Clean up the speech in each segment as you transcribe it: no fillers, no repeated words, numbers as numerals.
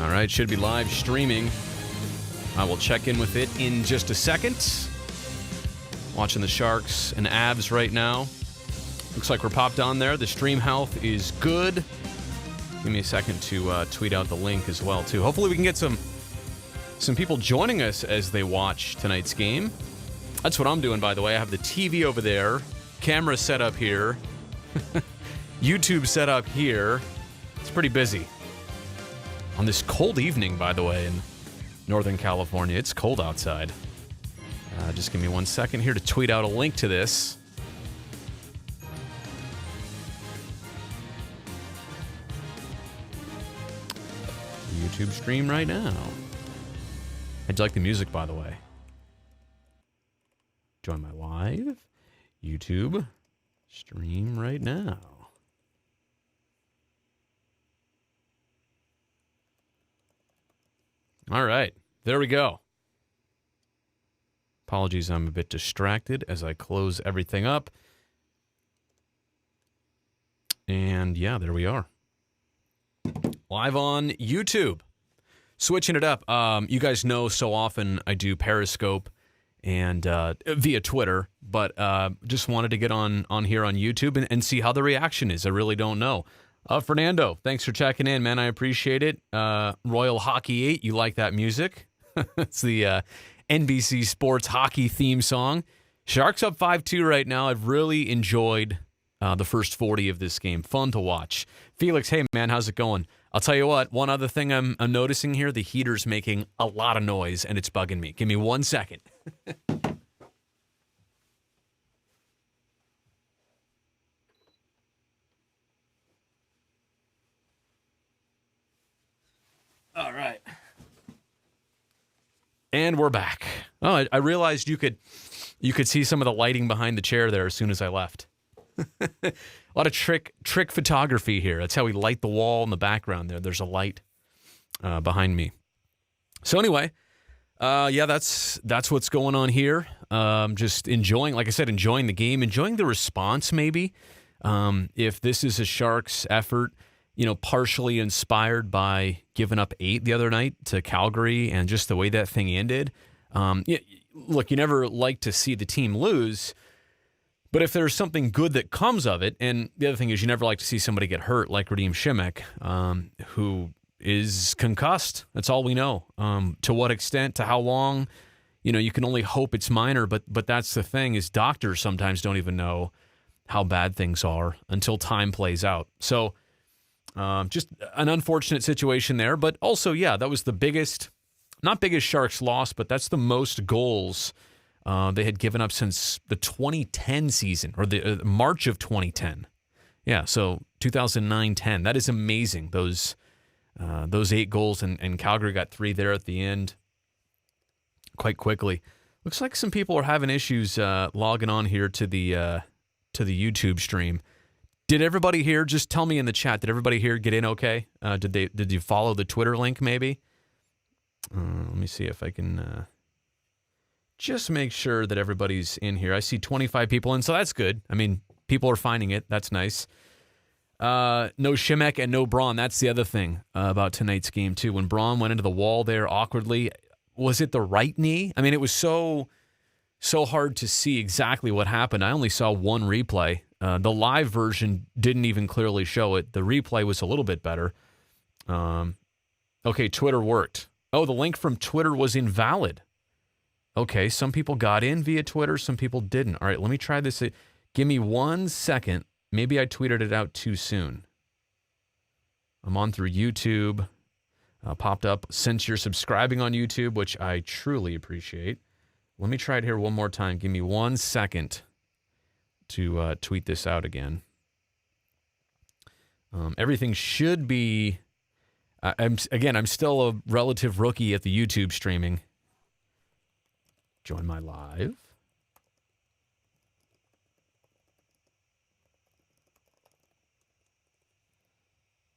All right, should be live streaming. I will check in with it in just a second. Watching the Sharks and Avs right now. Looks like we're popped on there. The stream health is good. Give me a second to tweet out the link as well, too. Hopefully we can get some people joining us as they watch tonight's game. That's what I'm doing, by the way. I have the TV over there, camera set up here, YouTube set up here. It's pretty busy. On this cold evening, by the way, in Northern California. It's cold outside. Just give me 1 second here to tweet out a link to this. YouTube stream right now. How'd you like the music, by the way? Join my live YouTube stream right now. All right, there we go. Apologies, I'm a bit distracted as I close everything up. And yeah, there we are. Live on YouTube. Switching it up. You guys know so often I do Periscope and via Twitter, but just wanted to get on here on YouTube and see how the reaction is. I really don't know. Fernando, thanks for checking in, man. I appreciate it. Royal Hockey 8, you like that music? It's the NBC Sports Hockey theme song. Sharks up 5-2 right now. I've really enjoyed the first 40 of this game. Fun to watch. Felix, hey, man, how's it going? I'll tell you what, one other thing I'm noticing here, the heater's making a lot of noise, and it's bugging me. Give me 1 second. All right. And we're back. Oh, I realized you could see some of the lighting behind the chair there as soon as I left. A lot of trick photography here. That's how we light the wall in the background there. There's a light behind me. So anyway, yeah, that's what's going on here. Just enjoying, like I said, enjoying the game, enjoying the response maybe. If this is a Sharks effort, partially inspired by giving up 8 the other night to Calgary and just the way that thing ended. Look, you never like to see the team lose, but if there's something good that comes of it, and the other thing is you never like to see somebody get hurt like Radim Šimek, who is concussed. That's all we know. To what extent, to how long, you can only hope it's minor, but that's the thing is doctors sometimes don't even know how bad things are until time plays out. So just an unfortunate situation there, but also, yeah, that was the not biggest Sharks loss, but that's the most goals they had given up since the 2010 season, or the March of 2010. Yeah, so 2009-10. That is amazing, those 8 goals, and Calgary got 3 there at the end quite quickly. Looks like some people are having issues logging on here to the YouTube stream. Did everybody here, just tell me in the chat, did everybody here get in okay? Did you follow the Twitter link maybe? Let me see if I can just make sure that everybody's in here. I see 25 people in, so that's good. I mean, people are finding it. That's nice. No Šimek and no Braun. That's the other thing about tonight's game, too. When Braun went into the wall there awkwardly, was it the right knee? I mean, it was so hard to see exactly what happened. I only saw one replay. The live version didn't even clearly show it. The replay was a little bit better. Okay, Twitter worked. Oh, the link from Twitter was invalid. Okay, some people got in via Twitter, some people didn't. All right, let me try this. Give me 1 second. Maybe I tweeted it out too soon. I'm on through YouTube. Popped up since you're subscribing on YouTube, which I truly appreciate. Let me try it here one more time. Give me 1 second to tweet this out again. Everything should be... I'm still a relative rookie at the YouTube streaming. Join my live.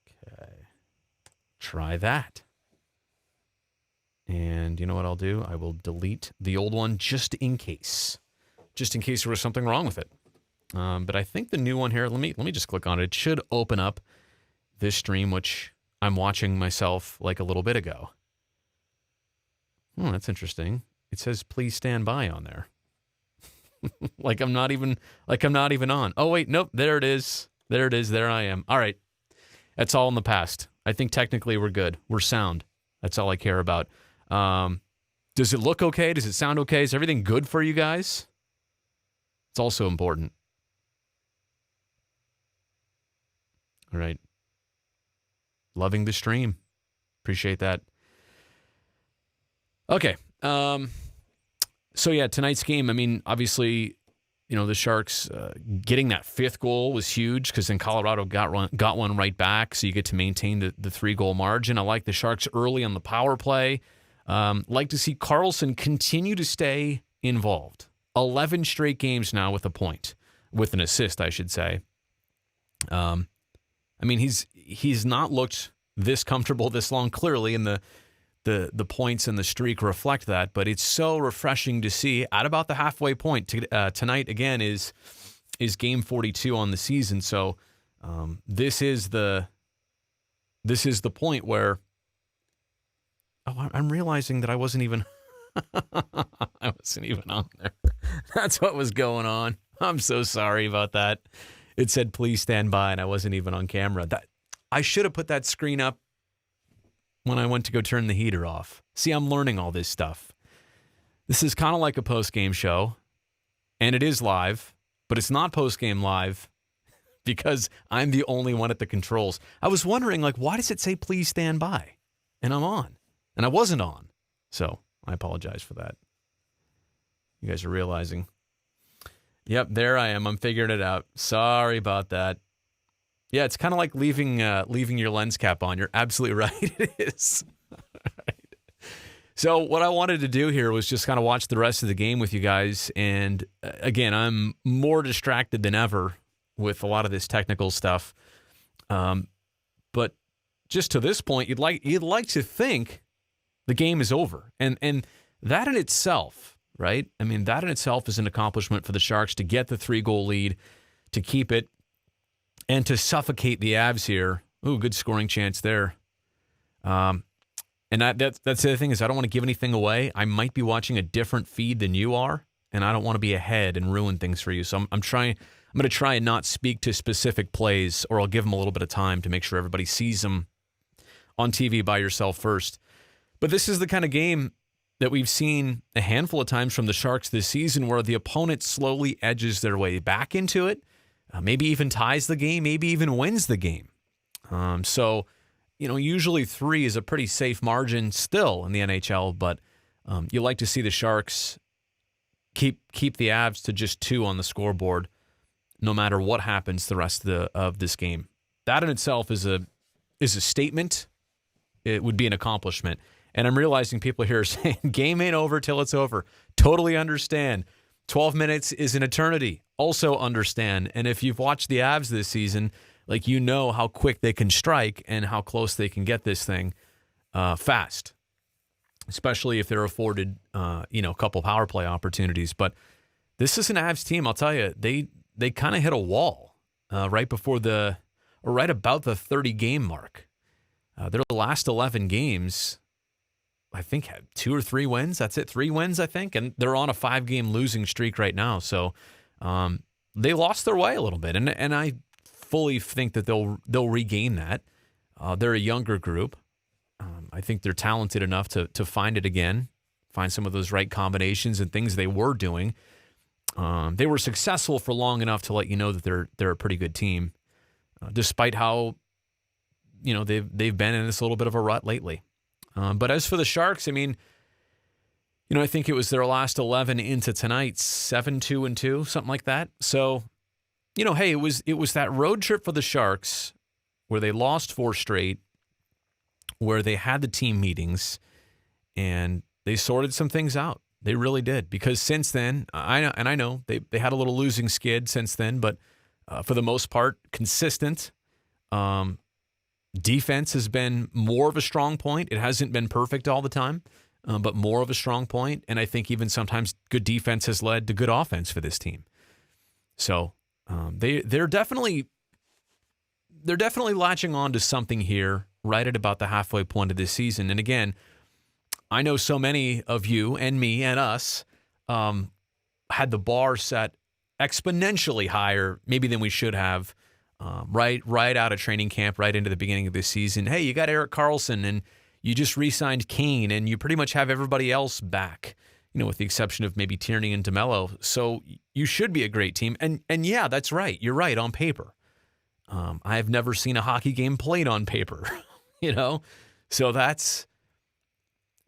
Okay. Try that. And you know what I'll do? I will delete the old one just in case. Just in case there was something wrong with it. But I think the new one here, let me just click on it. It should open up this stream, which I'm watching myself like a little bit ago. Oh, that's interesting. It says please stand by on there. like I'm not even on. Oh wait, nope, there it is. There it is. There I am. All right. That's all in the past. I think technically we're good. We're sound. That's all I care about. Does it look okay? Does it sound okay? Is everything good for you guys? It's also important. All right. Loving the stream. Appreciate that. Okay. So, yeah, tonight's game, I mean, obviously, the Sharks getting that fifth goal was huge because then Colorado got one right back, so you get to maintain the 3-goal margin. I like the Sharks early on the power play. Like to see Karlsson continue to stay involved. 11 straight games now with a point, with an assist, I should say. I mean, he's not looked this comfortable this long, clearly, and the points and the streak reflect that, but it's so refreshing to see at about the halfway point. Tonight, again, is game 42 on the season, so this is the point where I'm realizing that I wasn't even on there. That's what was going on. I'm so sorry about that. It said, please stand by, and I wasn't even on camera. I should have put that screen up when I went to go turn the heater off. See, I'm learning all this stuff. This is kind of like a post-game show, and it is live, but it's not post-game live because I'm the only one at the controls. I was wondering, why does it say, please stand by? And I'm on. And I wasn't on. So I apologize for that. You guys are realizing. Yep, there I am. I'm figuring it out. Sorry about that. Yeah, it's kind of like leaving your lens cap on. You're absolutely right. It is. All right. So what I wanted to do here was just kind of watch the rest of the game with you guys. And again, I'm more distracted than ever with a lot of this technical stuff. But just to this point, you'd like to think the game is over. And that in itself, right? I mean, that in itself is an accomplishment for the Sharks to get the 3-goal lead, to keep it, and to suffocate the Avs here. Ooh, good scoring chance there. And that's the other thing is I don't want to give anything away. I might be watching a different feed than you are, and I don't want to be ahead and ruin things for you. So I'm going to try and not speak to specific plays, or I'll give them a little bit of time to make sure everybody sees them on TV by yourself first. But this is the kind of game that we've seen a handful of times from the Sharks this season where the opponent slowly edges their way back into it, maybe even ties the game, maybe even wins the game. So, usually 3 is a pretty safe margin still in the NHL, but you like to see the Sharks keep the Avs to just 2 on the scoreboard, no matter what happens the rest of this game. That in itself is a statement. It would be an accomplishment. And I'm realizing people here are saying, game ain't over till it's over. Totally understand. 12 minutes is an eternity. Also understand. And if you've watched the Avs this season, you know how quick they can strike and how close they can get this thing fast, especially if they're afforded, a couple power play opportunities. But this is an Avs team, I'll tell you, they kind of hit a wall right about the 30-game mark. Their last 11 games, I think, had 2 or 3 wins. That's it, 3 wins, I think. And they're on a 5-game losing streak right now. So they lost their way a little bit. And I fully think that they'll regain that. They're a younger group. I think they're talented enough to find it again, find some of those right combinations and things they were doing. They were successful for long enough to let you know that they're a pretty good team, despite how they've been in this little bit of a rut lately. But as for the Sharks, I mean, I think it was their last 11 into tonight, 7-2-2, something like that. So, hey, it was that road trip for the Sharks where they lost 4 straight, where they had the team meetings, and they sorted some things out. They really did. Because since then, I know they had a little losing skid since then, but for the most part, consistent. Defense has been more of a strong point. It hasn't been perfect all the time, but more of a strong point. And I think even sometimes good defense has led to good offense for this team. So they're definitely latching on to something here right at about the halfway point of this season. And again, I know so many of you and me and us had the bar set exponentially higher maybe than we should have right out of training camp, right into the beginning of this season. Hey, you got Erik Karlsson and you just re-signed Kane and you pretty much have everybody else back, with the exception of maybe Tierney and DeMello. So you should be a great team. And yeah, that's right. You're right on paper. I have never seen a hockey game played on paper, So that's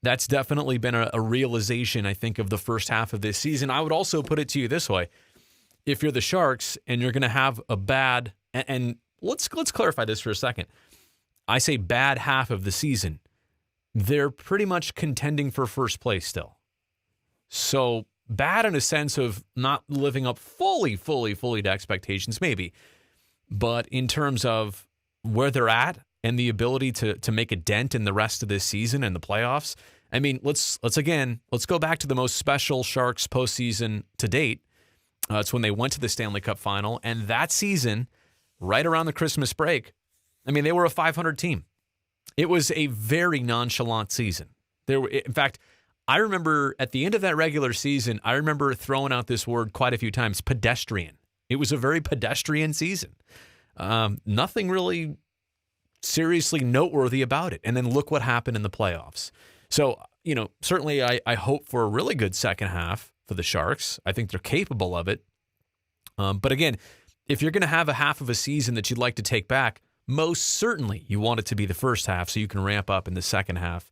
definitely been a realization, I think, of the first half of this season. I would also put it to you this way. If you're the Sharks and you're going to have a bad, and let's clarify this for a second. I say bad half of the season. They're pretty much contending for first place still. So bad in a sense of not living up fully to expectations, maybe. But in terms of where they're at and the ability to make a dent in the rest of this season and the playoffs, I mean, let's go back to the most special Sharks postseason to date. It's when they went to the Stanley Cup final, and that season, right around the Christmas break, I mean, they were a 500 team. It was a very nonchalant season. In fact, I remember at the end of that regular season, I remember throwing out this word quite a few times, pedestrian. It was a very pedestrian season. Nothing really seriously noteworthy about it. And then look what happened in the playoffs. So, certainly I hope for a really good second half for the Sharks. I think they're capable of it. But again, if you're going to have a half of a season that you'd like to take back, most certainly you want it to be the first half so you can ramp up in the second half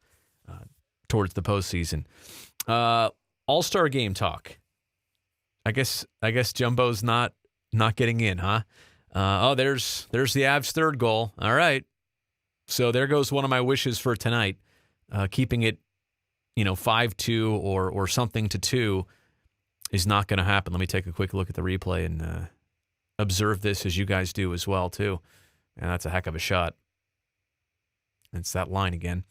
towards the postseason. All-Star game talk. I guess Jumbo's not getting in, huh? There's the Avs' third goal. All right. So there goes one of my wishes for tonight. Keeping it, 5-2 or something to 2 is not going to happen. Let me take a quick look at the replay and observe this as you guys do as well, too. And that's a heck of a shot. It's that line again.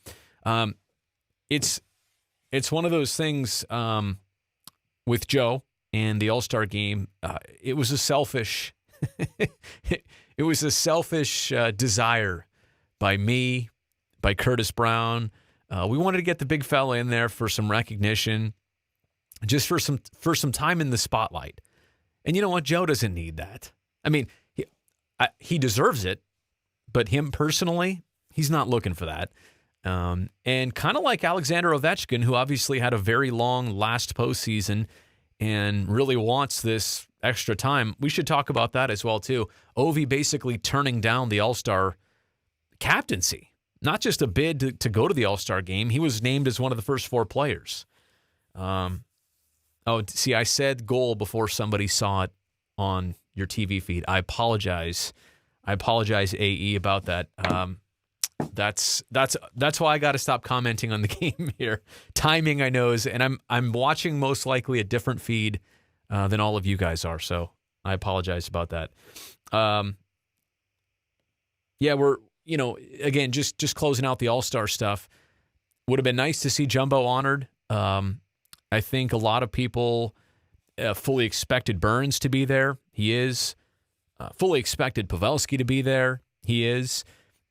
It's one of those things with Joe and the All-Star game. It was a selfish desire by me, by Curtis Braun. We wanted to get the big fella in there for some recognition, just for some time in the spotlight. And you know what? Joe doesn't need that. I mean, he deserves it, but him personally, he's not looking for that. And kind of like Alexander Ovechkin, who obviously had a very long last postseason and really wants this extra time. We should talk about that as well, too. Ovi basically turning down the All-Star captaincy. Not just a bid to go to the All-Star game. He was named as one of the first 4 players. I said goal before somebody saw it on your TV feed. I apologize. AE, about that. That's why I got to stop commenting on the game here. Timing, I know, and I'm watching most likely a different feed than all of you guys are. So I apologize about that. We're. Again, just closing out the All-Star stuff. Would have been nice to see Jumbo honored. I think a lot of people fully expected Burns to be there. He is. Fully expected Pavelski to be there. He is.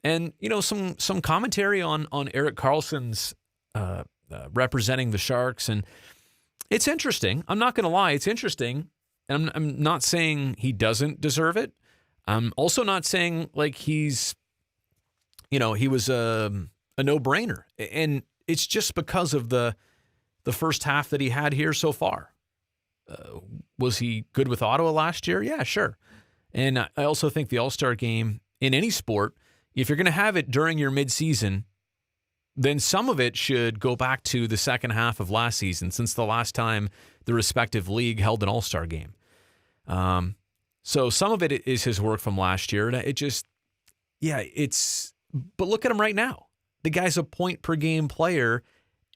And, some commentary on Erik Karlsson's representing the Sharks. And it's interesting. I'm not going to lie. It's interesting. And I'm not saying he doesn't deserve it. I'm also not saying like he's... he was a no-brainer. And it's just because of the first half that he had here so far. Was he good with Ottawa last year? Yeah, sure. And I also think the All-Star game in any sport, if you're going to have it during your midseason, then some of it should go back to the second half of last season, since the last time the respective league held an All-Star game. So some of it is his work from last year. And it just, but look at him right now. The guy's a point-per-game player,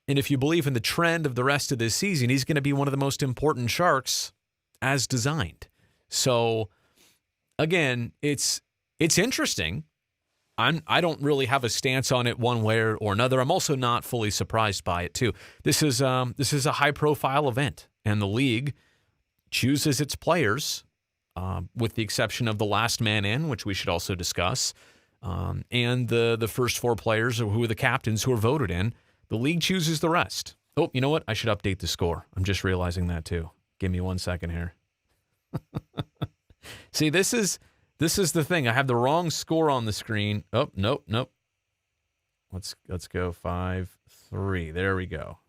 and if you believe in the trend of the rest of this season, he's going to be one of the most important Sharks as designed. So, again, it's interesting. I don't really have a stance on it one way or another. I'm also not fully surprised by it, too. This is a high-profile event, and the league chooses its players, with the exception of the last man in, which we should also discuss. and the first 4 players who are the captains who are voted in. The league chooses the rest. Oh, you know what? I should update the score. I'm just realizing that too. Give me 1 second here. See, this is the thing. I have the wrong score on the screen. Oh, nope. Let's go 5-3. There we go.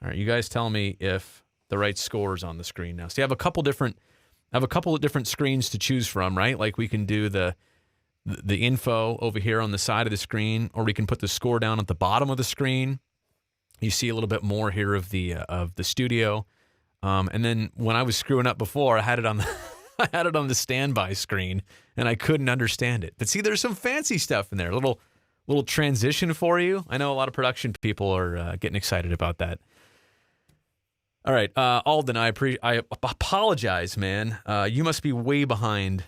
All right, you guys tell me if the right score is on the screen now. See, I have a couple of different screens to choose from, right? Like we can do the info over here on the side of the screen, or we can put the score down at the bottom of the screen. You see a little bit more here of the studio. And then when I was screwing up before, I had it on the standby screen, and I couldn't understand it. But see, there's some fancy stuff in there. A little transition for you. I know a lot of production people are getting excited about that. All right, Alden, I apologize, man. You must be way behind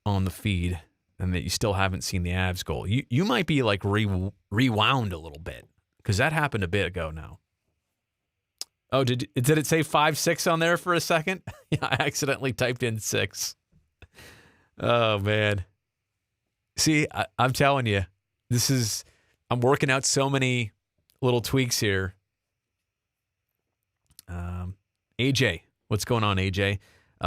on the feed, and that you still haven't seen the Avs goal. You might be like rewound a little bit, because that happened a bit ago now. Oh, did it say 5-6 on there for a second? Yeah, I accidentally typed in 6. Oh, man. See, I'm telling you, I'm working out so many little tweaks here. AJ, what's going on, AJ?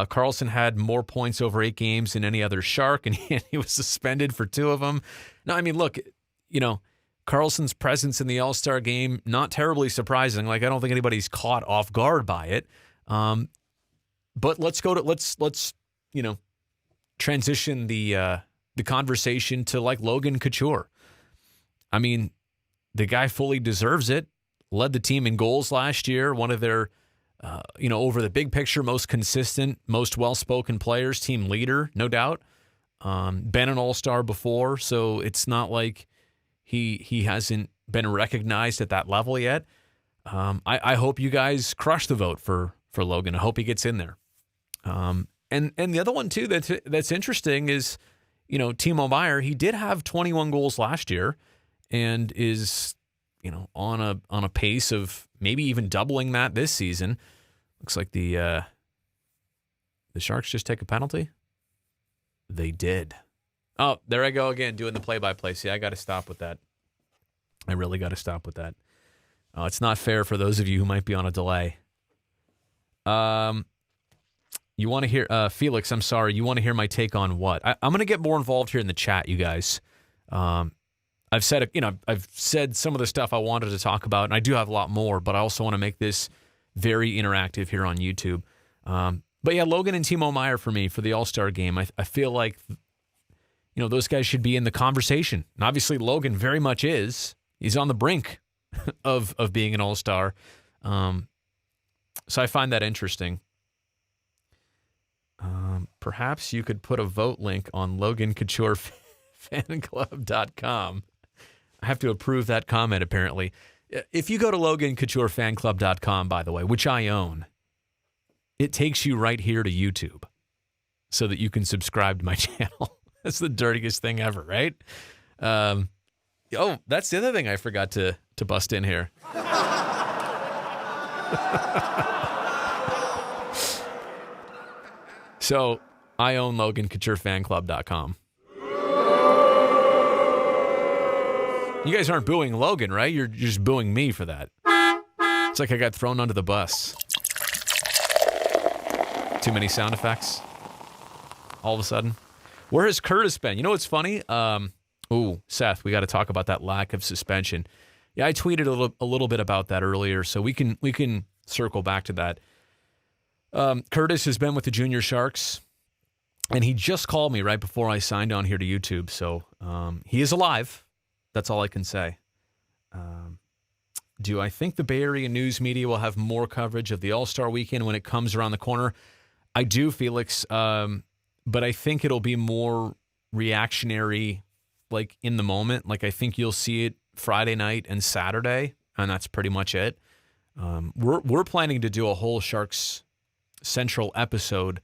Carlson had more points over 8 games than any other Shark, and he was suspended for 2 of them. No, I mean, look, Carlson's presence in the All-Star game, not terribly surprising. Like, I don't think anybody's caught off guard by it. But let's transition the conversation to like Logan Couture. I mean, the guy fully deserves it. Led the team in goals last year. One of their, over the big picture, most consistent, most well-spoken players, team leader, no doubt. Been an All-Star before, so it's not like he hasn't been recognized at that level yet. I hope you guys crush the vote for Logan. I hope he gets in there. And the other one too that's interesting is, Timo Meier. He did have 21 goals last year, and is on a pace of maybe even doubling that this season. Looks like the Sharks just take a penalty. They did. Oh, there I go again, doing the play-by-play. See, I got to stop with that. I really got to stop with that. It's not fair for those of you who might be on a delay. You want to hear, Felix, I'm sorry, you want to hear my take on what? I'm going to get more involved here in the chat, you guys. I've said, I've said some of the stuff I wanted to talk about, and I do have a lot more, but I also want to make this very interactive here on YouTube. But yeah, Logan and Timo Meier for me for the All-Star game. I feel like, those guys should be in the conversation. And obviously Logan very much is. He's on the brink of being an All-Star. So I find that interesting. Perhaps you could put a vote link on LoganCoutureFanclub.com. I have to approve that comment, apparently. If you go to LoganCoutureFanclub.com, by the way, which I own, it takes you right here to YouTube so that you can subscribe to my channel. That's the dirtiest thing ever, right? That's the other thing I forgot to bust in here. So I own LoganCoutureFanclub.com. You guys aren't booing Logan, right? You're just booing me for that. It's like I got thrown under the bus. Too many sound effects. All of a sudden. Where has Curtis been? You know what's funny? Seth, we got to talk about that lack of suspension. Yeah, I tweeted a little bit about that earlier, so we can circle back to that. Curtis has been with the Junior Sharks, and he just called me right before I signed on here to YouTube, so he is alive. That's all I can say. Do I think the Bay Area news media will have more coverage of the All-Star Weekend when it comes around the corner? I do, Felix, but I think it'll be more reactionary, like in the moment. Like I think you'll see it Friday night and Saturday, and that's pretty much it. We're planning to do a whole Sharks Central episode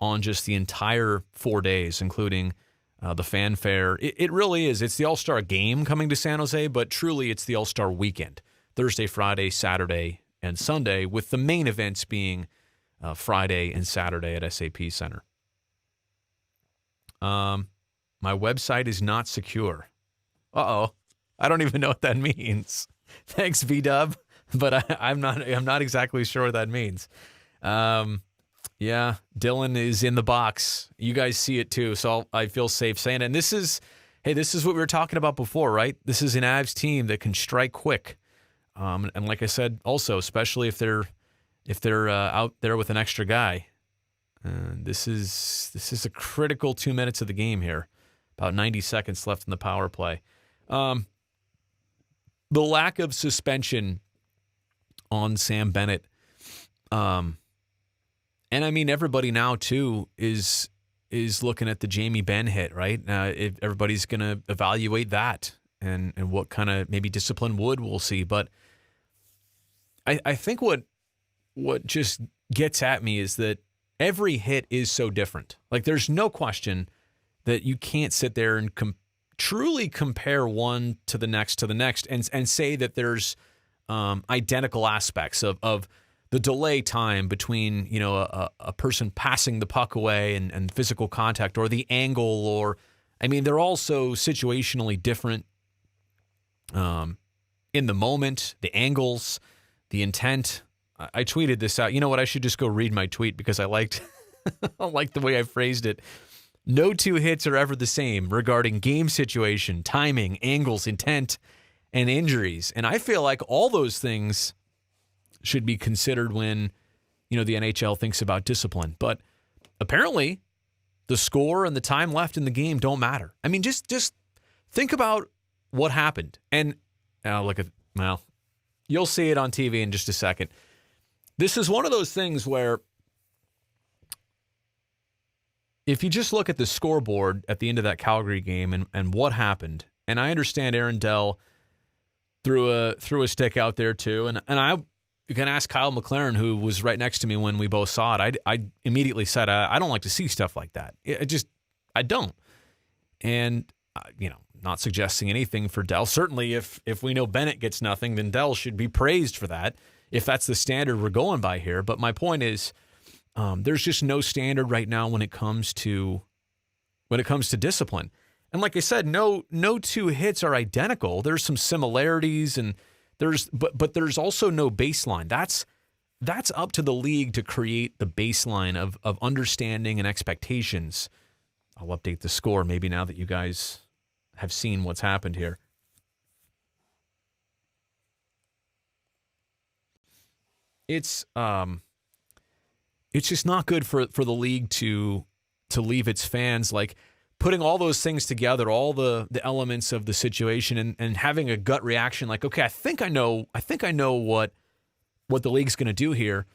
on just the entire 4 days, including the fanfare. It really is. It's the All-Star game coming to San Jose, but truly it's the All-Star weekend. Thursday, Friday, Saturday, and Sunday, with the main events being Friday and Saturday at SAP Center. My website is not secure. Uh-oh. I don't even know what that means. Thanks, V-Dub, but I'm not exactly sure what that means. Yeah, Dylan is in the box. You guys see it too, so I feel safe saying it. And this is what we were talking about before, right? This is an Avs team that can strike quick. And like I said, also, especially if they're out there with an extra guy. This is a critical 2 minutes of the game here. About 90 seconds left in the power play. The lack of suspension on Sam Bennett, and I mean everybody now too is looking at the Jamie Benn hit, right? Everybody's going to evaluate that and what kind of maybe discipline we'll see. But I think what just gets at me is that every hit is so different. Like there's no question that you can't sit there and truly compare one to the next and say that there's identical aspects of the delay time between, a person passing the puck away and physical contact, or the angle, or, I mean, they're all so situationally different in the moment, the angles, the intent. I tweeted this out. You know what? I should just go read my tweet because I liked the way I phrased it. No two hits are ever the same regarding game situation, timing, angles, intent, and injuries. And I feel like all those things should be considered when, the NHL thinks about discipline. But apparently, the score and the time left in the game don't matter. I mean, just think about what happened. And you'll see it on TV in just a second. This is one of those things where if you just look at the scoreboard at the end of that Calgary game and what happened, and I understand Aaron Dell threw a stick out there too, and you can ask Kyle McLaren, who was right next to me when we both saw it. I immediately said I don't like to see stuff like that. I don't, and not suggesting anything for Dell. Certainly, if we know Bennett gets nothing, then Dell should be praised for that, if that's the standard we're going by here. But my point is, there's just no standard right now when it comes to discipline. And like I said, no two hits are identical. There's some similarities, and but there's also no baseline. That's up to the league to create the baseline of understanding and expectations. I'll update the score maybe now that you guys have seen what's happened here. It's just not good for the league to leave its fans like putting all those things together, all the elements of the situation, and having a gut reaction like, okay, I think I know what the league's going to do here,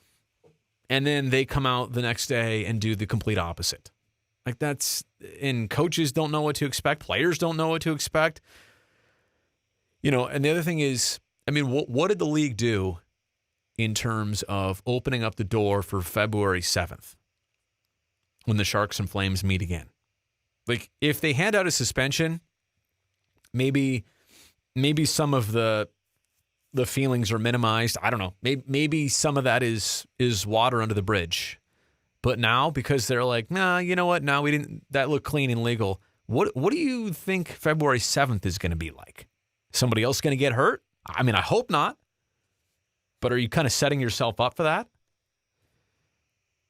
and then they come out the next day and do the complete opposite. Like and coaches don't know what to expect, players don't know what to expect. And the other thing is, I mean, what did the league do in terms of opening up the door for February 7th when the Sharks and Flames meet again? Like, if they hand out a suspension, maybe some of the feelings are minimized. I don't know. Maybe some of that is water under the bridge. But now, because they're like, nah, you know what? Now we didn't. That looked clean and legal. What do you think February 7th is going to be like? Somebody else going to get hurt? I mean, I hope not. But are you kind of setting yourself up for that?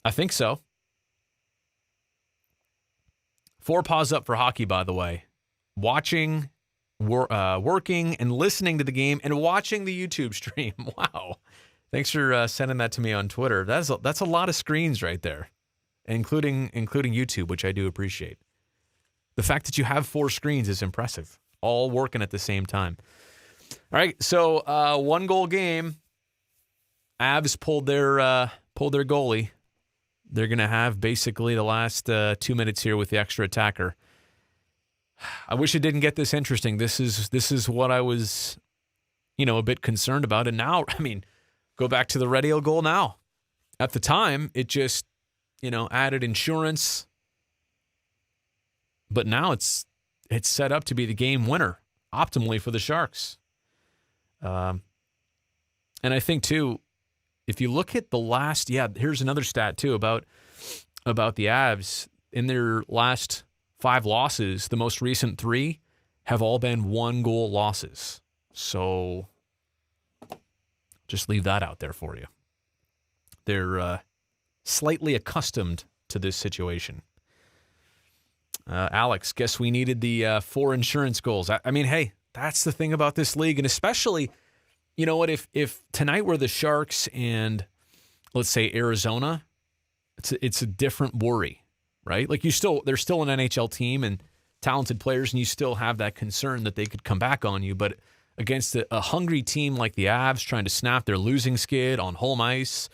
I think so. 4 paws up for hockey, by the way. Watching, working, and listening to the game, and watching the YouTube stream. Wow. Thanks for sending that to me on Twitter. That's a lot of screens right there, including YouTube, which I do appreciate. The fact that you have 4 screens is impressive, all working at the same time. All right, so 1-goal game. Avs pulled their goalie. They're going to have basically the last 2 minutes here with the extra attacker. I wish it didn't get this interesting. This is what I was, a bit concerned about. And now, I mean, go back to the radio goal now. At the time, it just, added insurance. But now it's set up to be the game winner optimally for the Sharks. And I think, too, if you look at the last, here's another stat, too, about the Avs. In their last 5 losses, the most recent 3 have all been 1-goal losses. So just leave that out there for you. They're slightly accustomed to this situation. Alex, guess we needed the 4 insurance goals. I mean, hey, that's the thing about this league. And especially, you know what, if tonight were the Sharks and, let's say, Arizona, it's a different worry, right? Like, they're still an NHL team and talented players, and you still have that concern that they could come back on you. But against a hungry team like the Avs trying to snap their losing skid on home ice,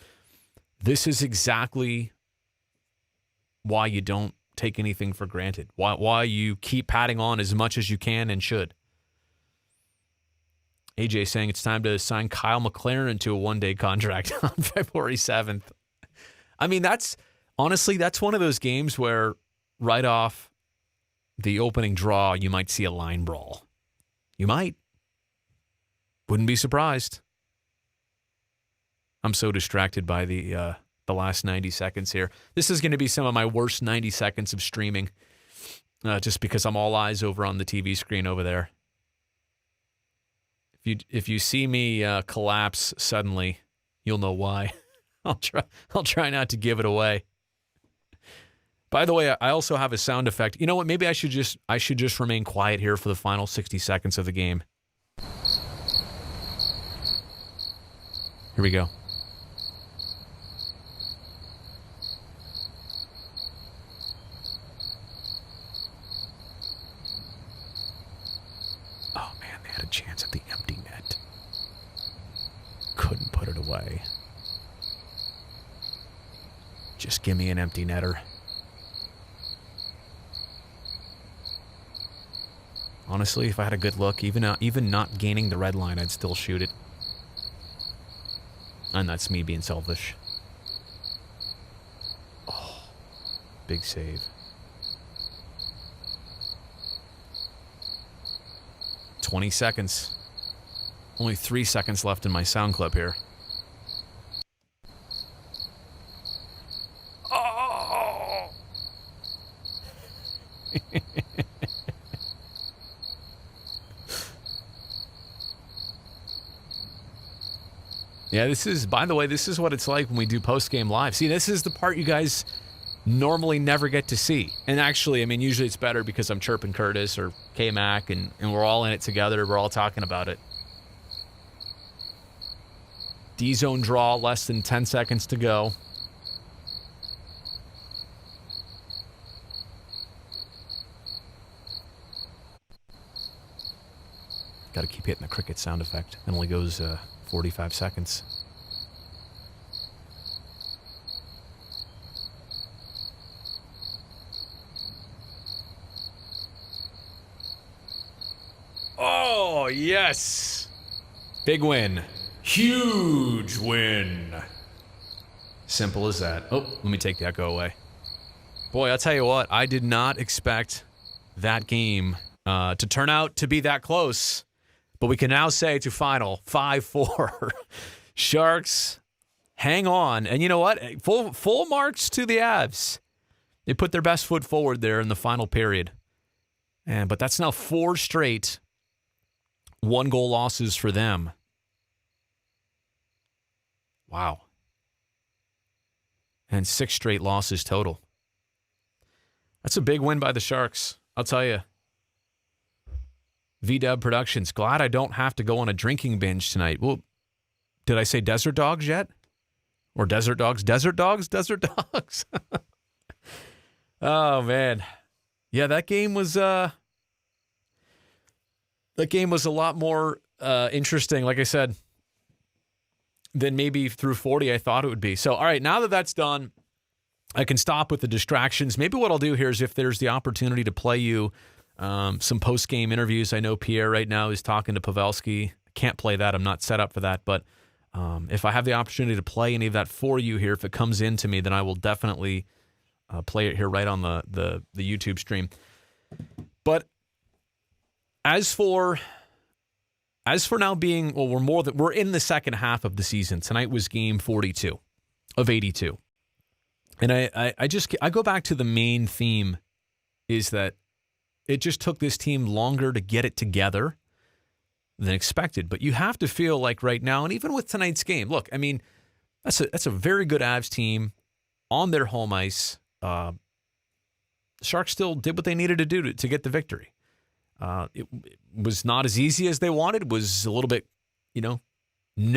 this is exactly why you don't take anything for granted. Why you keep patting on as much as you can and should. AJ saying it's time to sign Kyle McLaren to a 1-day contract on February 7th. I mean, that's one of those games where right off the opening draw, you might see a line brawl. You might. Wouldn't be surprised. I'm so distracted by the last 90 seconds here. This is going to be some of my worst 90 seconds of streaming, just because I'm all eyes over on the TV screen over there. If you see me collapse suddenly, you'll know why. I'll try not to give it away. By the way, I also have a sound effect. You know what? Maybe I should just remain quiet here for the final 60 seconds of the game. Here we go. Oh man, they had a chance at the empty net. Couldn't put it away. Just give me an empty netter. Honestly, if I had a good look, even not gaining the red line, I'd still shoot it. And that's me being selfish. Oh, big save. "20 seconds. Only 3 seconds left in my sound clip here. Oh! Yeah, by the way, this is what it's like when we do post-game live. See, this is the part you guys normally never get to see. And actually, I mean, usually it's better because I'm chirping Curtis or K-Mac, and we're all in it together. We're all talking about it. D-zone draw, less than 10 seconds to go. Got to keep hitting the cricket sound effect. It only goes 45 seconds. Oh, yes. Big win. Huge win. Simple as that. Oh, let me take the echo away. Boy, I'll tell you what, I did not expect that game to turn out to be that close. But we can now say to final 5-4. Sharks, hang on. And you know what? Full marks to the Avs. They put their best foot forward there in the final period. But that's now 4 straight 1-goal losses for them. Wow. And 6 straight losses total. That's a big win by the Sharks, I'll tell you. VW Productions. Glad I don't have to go on a drinking binge tonight. Well, did I say Desert Dogs yet? Or Desert Dogs? Desert Dogs? Desert Dogs? Oh, man. Yeah, that game was a lot more interesting, like I said, than maybe through 40 I thought it would be. So, all right, now that that's done, I can stop with the distractions. Maybe what I'll do here is if there's the opportunity to play you some post-game interviews. I know Pierre right now is talking to Pavelski. I can't play that. I'm not set up for that. But if I have the opportunity to play any of that for you here, if it comes into me, then I will definitely play it here right on the YouTube stream. But as for now being, well, we're in the second half of the season. Tonight was game 42 of 82. And I go back to the main theme is that it just took this team longer to get it together than expected. But you have to feel like right now, and even with tonight's game, look, I mean, that's a very good Avs team on their home ice. The Sharks still did what they needed to do to get the victory. It was not as easy as they wanted. It was a little bit,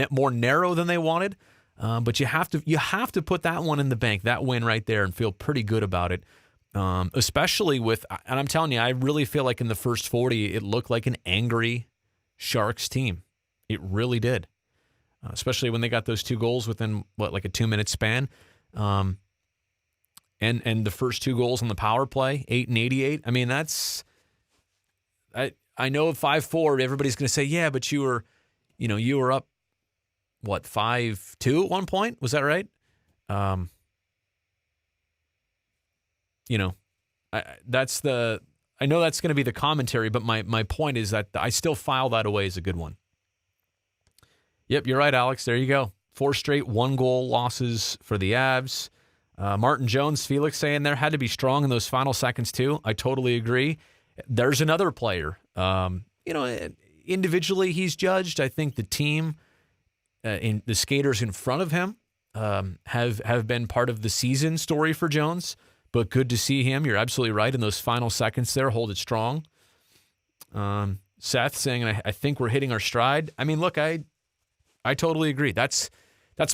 more narrow than they wanted. But you have to put that one in the bank, that win right there, and feel pretty good about it. Especially with, and I'm telling you, I really feel like in the first 40, it looked like an angry Sharks team. It really did. Especially when they got those 2 goals within, like a 2-minute span. And the first 2 goals on the power play, 8 and 88. I mean, that's, I know 5-4, everybody's going to say, yeah, but you were up, 5-2 at one point? Was that right? I know that's going to be the commentary, but my point is that I still file that away as a good one. Yep, you're right, Alex. There you go. 4 straight 1-goal losses for the Avs. Martin Jones, Felix saying there had to be strong in those final seconds too. I totally agree. There's another player. Individually he's judged. I think the team, in the skaters in front of him, have been part of the season story for Jones. But good to see him. You're absolutely right. In those final seconds there, hold it strong. Seth saying, I think we're hitting our stride. I mean, look, I totally agree. That's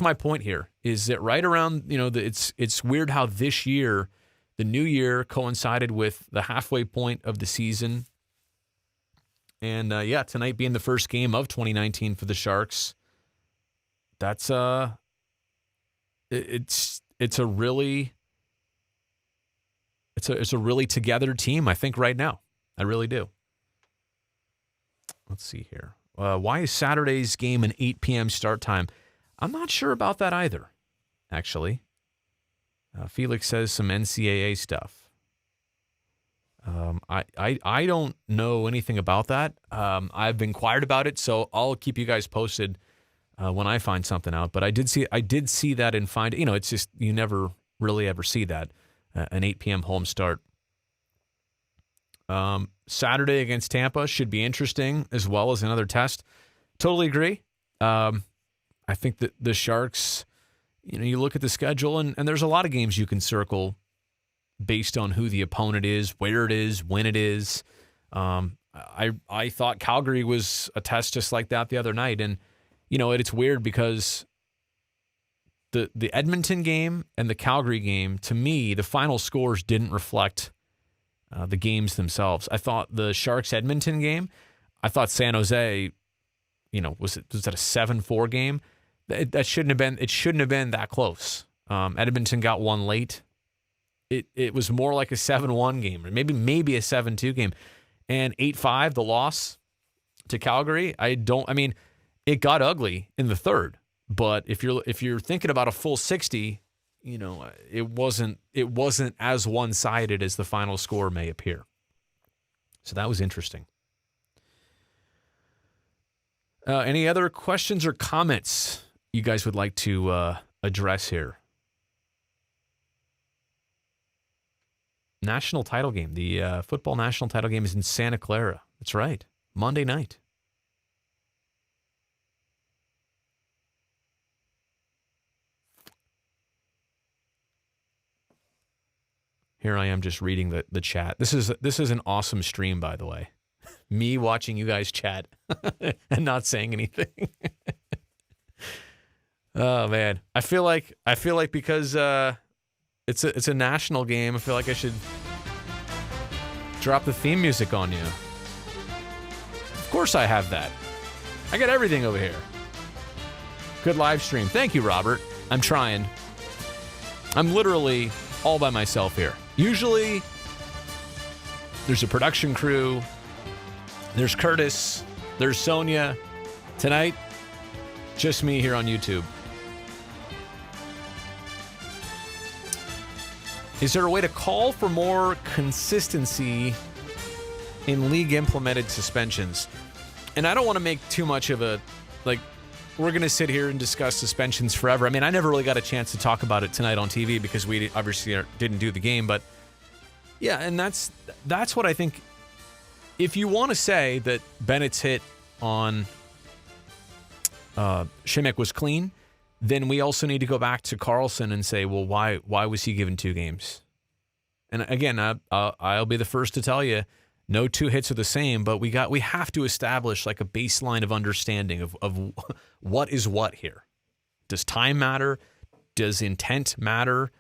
my point here, is that right around, it's weird how this year, the new year coincided with the halfway point of the season. And tonight being the first game of 2019 for the Sharks, that's it's a really together team, I think, right now. I really do. Let's see here. Why is Saturday's game an 8 p.m. start time? I'm not sure about that either, actually. Felix says some NCAA stuff. I don't know anything about that. I've inquired about it, so I'll keep you guys posted when I find something out. But I did see that and find, it's just you never really ever see that. An 8 p.m. home start. Saturday against Tampa should be interesting, as well as another test. Totally agree. I think that the Sharks, you look at the schedule, and there's a lot of games you can circle based on who the opponent is, where it is, when it is. I thought Calgary was a test just like that the other night. And, it's weird because the Edmonton game and the Calgary game, to me, the final scores didn't reflect the games themselves. I thought the Sharks-Edmonton game, I thought San Jose, was that a 7-4 game? It shouldn't have been that close. Edmonton got one late. It was more like a 7-1 game, or maybe a 7-2 game. And 8-5, the loss to Calgary, it got ugly in the third. But if you're thinking about a full 60, it wasn't as one-sided as the final score may appear. So that was interesting. Any other questions or comments you guys would like to address here? National title game. The football national title game is in Santa Clara. That's right. Monday night. Here I am just reading the chat. This is an awesome stream, by the way. Me watching you guys chat and not saying anything. Oh man, I feel like because it's a national game, I feel like I should drop the theme music on you. Of course I have that. I got everything over here. Good live stream. Thank you, Robert. I'm trying. I'm literally all by myself here. Usually, there's a production crew. There's Curtis. There's Sonia. Tonight, just me here on YouTube. Is there a way to call for more consistency in league-implemented suspensions? And I don't want to make too much of a, we're going to sit here and discuss suspensions forever. I never really got a chance to talk about it tonight on TV because we obviously didn't do the game, but Yeah, and that's what I think. If you want to say that Bennett's hit on Šimek was clean, then we also need to go back to Carlson and say, well, why was he given 2 games? And again, I'll be the first to tell you, no 2 hits are the same, but we have to establish like a baseline of understanding of what is what here. Does time matter? Does intent matter?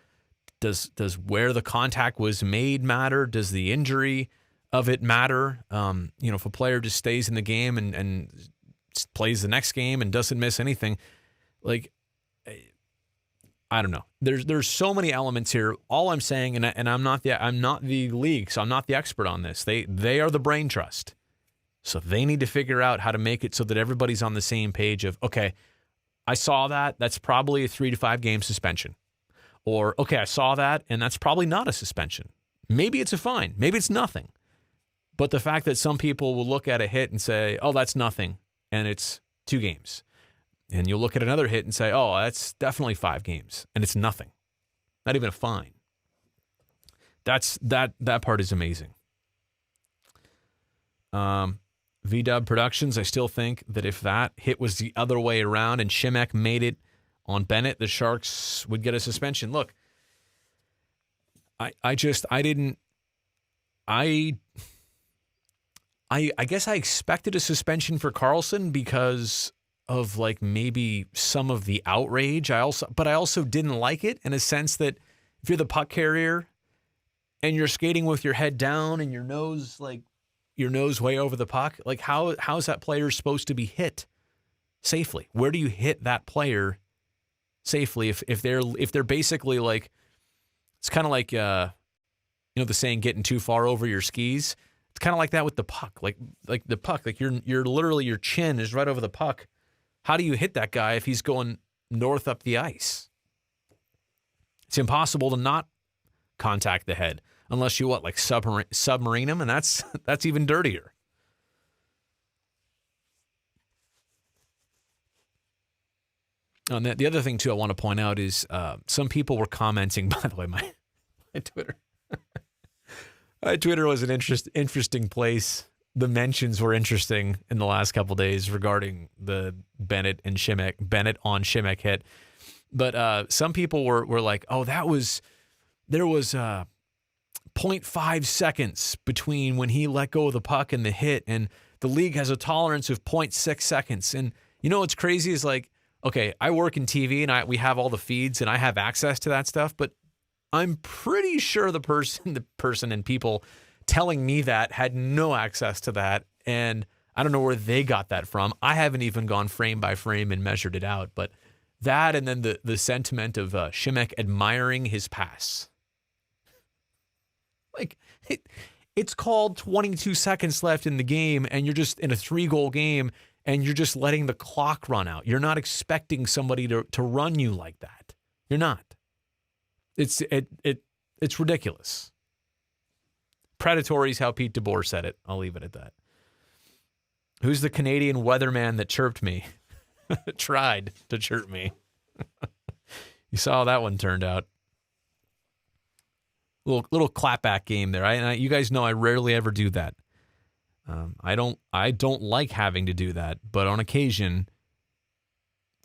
Does where the contact was made matter? Does the injury of it matter? If a player just stays in the game and plays the next game and doesn't miss anything, like, I don't know. There's so many elements here. All I'm saying, and I'm not the league, so I'm not the expert on this. They are the brain trust, so they need to figure out how to make it so that everybody's on the same page of, okay, I saw that. That's probably a 3 to 5 game suspension. Or, okay, I saw that, and that's probably not a suspension. Maybe it's a fine. Maybe it's nothing. But the fact that some people will look at a hit and say, oh, that's nothing, and it's 2 games. And you'll look at another hit and say, oh, that's definitely 5 games, and it's nothing. Not even a fine. That part is amazing. VW Productions, I still think that if that hit was the other way around and Šimek made it on Bennett, the Sharks would get a suspension. Look, I guess I expected a suspension for Carlson because of like maybe some of the outrage. But I also didn't like it in a sense that if you're the puck carrier and you're skating with your head down and your nose way over the puck, like how's that player supposed to be hit safely? Where do you hit that player safely if they're basically like, it's kind of like the saying getting too far over your skis. It's kind of like that with the puck, like the puck, like you're literally, your chin is right over the puck. How do you hit that guy if he's going north up the ice? It's impossible to not contact the head unless you submarine him, and that's even dirtier. And the other thing too I want to point out is some people were commenting. By the way, my Twitter, my Twitter was an interesting place. The mentions were interesting in the last couple of days regarding the Bennett on Šimek hit. But some people were like, oh, there was 0.5 seconds between when he let go of the puck and the hit, and the league has a tolerance of 0.6 seconds. And you know what's crazy is like, okay, I work in TV and we have all the feeds and I have access to that stuff, but I'm pretty sure the person and people telling me that had no access to that, and I don't know where they got that from. I haven't even gone frame by frame and measured it out, but that, and then the sentiment of Šimek admiring his pass. Like, it's called 22 seconds left in the game, and you're just in a 3-goal game, and you're just letting the clock run out. You're not expecting somebody to run you like that. You're not. It's ridiculous. Predatory is how Pete DeBoer said it. I'll leave it at that. Who's the Canadian weatherman that chirped me? Tried to chirp me. You saw how that one turned out. Little clapback game there. You guys know I rarely ever do that. I don't like having to do that, but on occasion,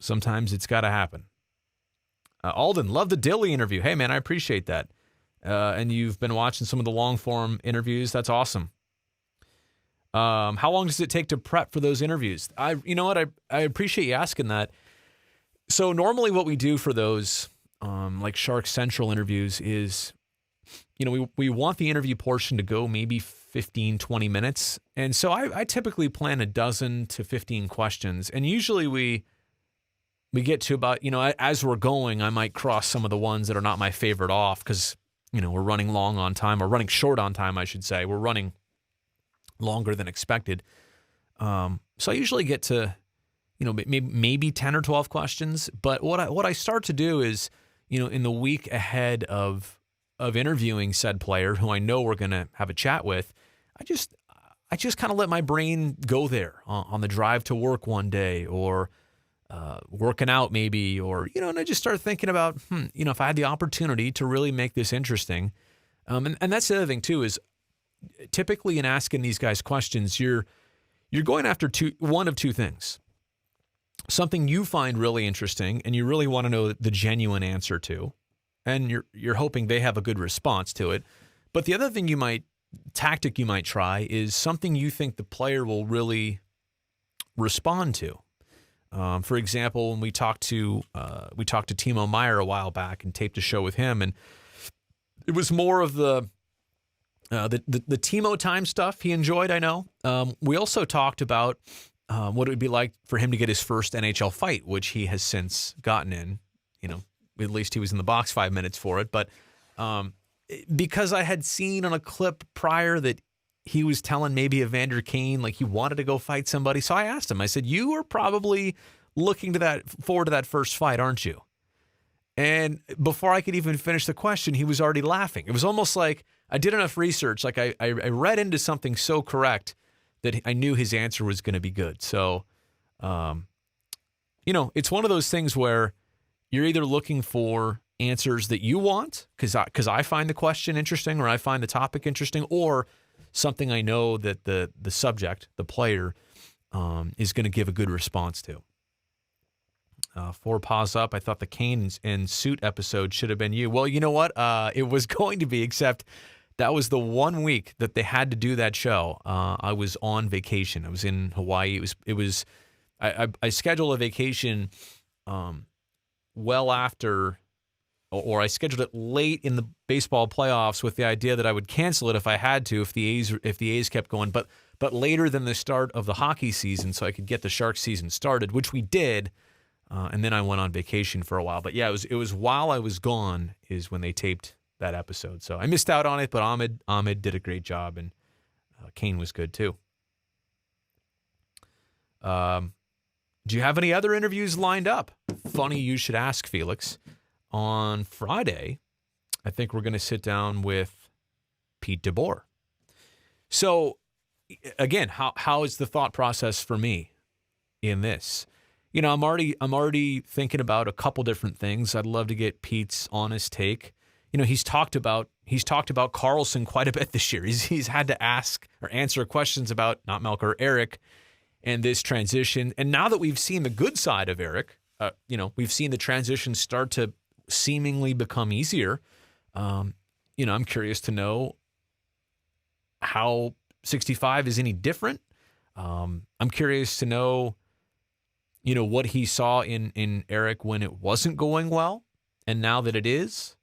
sometimes it's got to happen. Alden, love the Dilly interview. Hey man, I appreciate that. And you've been watching some of the long form interviews. That's awesome. How long does it take to prep for those interviews? You know what? I appreciate you asking that. So normally what we do for those, like Shark Central interviews is, we want the interview portion to go maybe 15, 20 minutes. And so I typically plan 12 to 15 questions. And usually we get to about, as we're going, I might cross some of the ones that are not my favorite off because, we're running long on time, or running short on time, I should say. We're running longer than expected. So I usually get to, maybe 10 or 12 questions. But what I start to do is, in the week ahead of interviewing said player who I know we're going to have a chat with, I just kind of let my brain go there on the drive to work one day, or working out maybe, or, and I just start thinking about, if I had the opportunity to really make this interesting, And that's the other thing too, is typically in asking these guys questions, you're going after one of two things. Something you find really interesting and you really want to know the genuine answer to, and you're hoping they have a good response to it. But the other tactic you might try is something you think the player will really respond to. For example, when we talked to Timo Meyer a while back and taped a show with him, and it was more of the Timo time stuff he enjoyed, I know. We also talked about what it would be like for him to get his first NHL fight, which he has since gotten in. At least he was in the box 5 minutes for it. But because I had seen on a clip prior that he was telling maybe Evander Kane like he wanted to go fight somebody, so I asked him. I said, "You are probably looking forward to that first fight, aren't you?" And before I could even finish the question, he was already laughing. It was almost like I did enough research, like I read into something so correct that I knew his answer was going to be good. So, it's one of those things where you're either looking for answers that you want, because I find the question interesting or I find the topic interesting, or something I know that the subject, the player, is going to give a good response to. 4 paws up. I thought the Kane and Suit episode should have been you. Well, you know what? It was going to be, except that was the 1 week that they had to do that show. I was on vacation. I was in Hawaii. I scheduled a vacation well after, or I scheduled it late in the baseball playoffs with the idea that I would cancel it if I had to, if the A's kept going, but later than the start of the hockey season, so I could get the Sharks season started, which we did. And then I went on vacation for a while. But yeah, it was while I was gone is when they taped that episode. So I missed out on it, but Ahmed did a great job, and Kane was good too. Do you have any other interviews lined up? Funny you should ask, Felix. On Friday, I think we're going to sit down with Pete DeBoer. So again, how is the thought process for me in this? I'm already thinking about a couple different things. I'd love to get Pete's honest take. He's talked about Carlson quite a bit this year. He's had to ask or answer questions about not Melker, Eric, and this transition. And now that we've seen the good side of Eric, we've seen the transition start to seemingly become easier. I'm curious to know how 65 is any different. I'm curious to know, what he saw in Eric when it wasn't going well, and now that it is,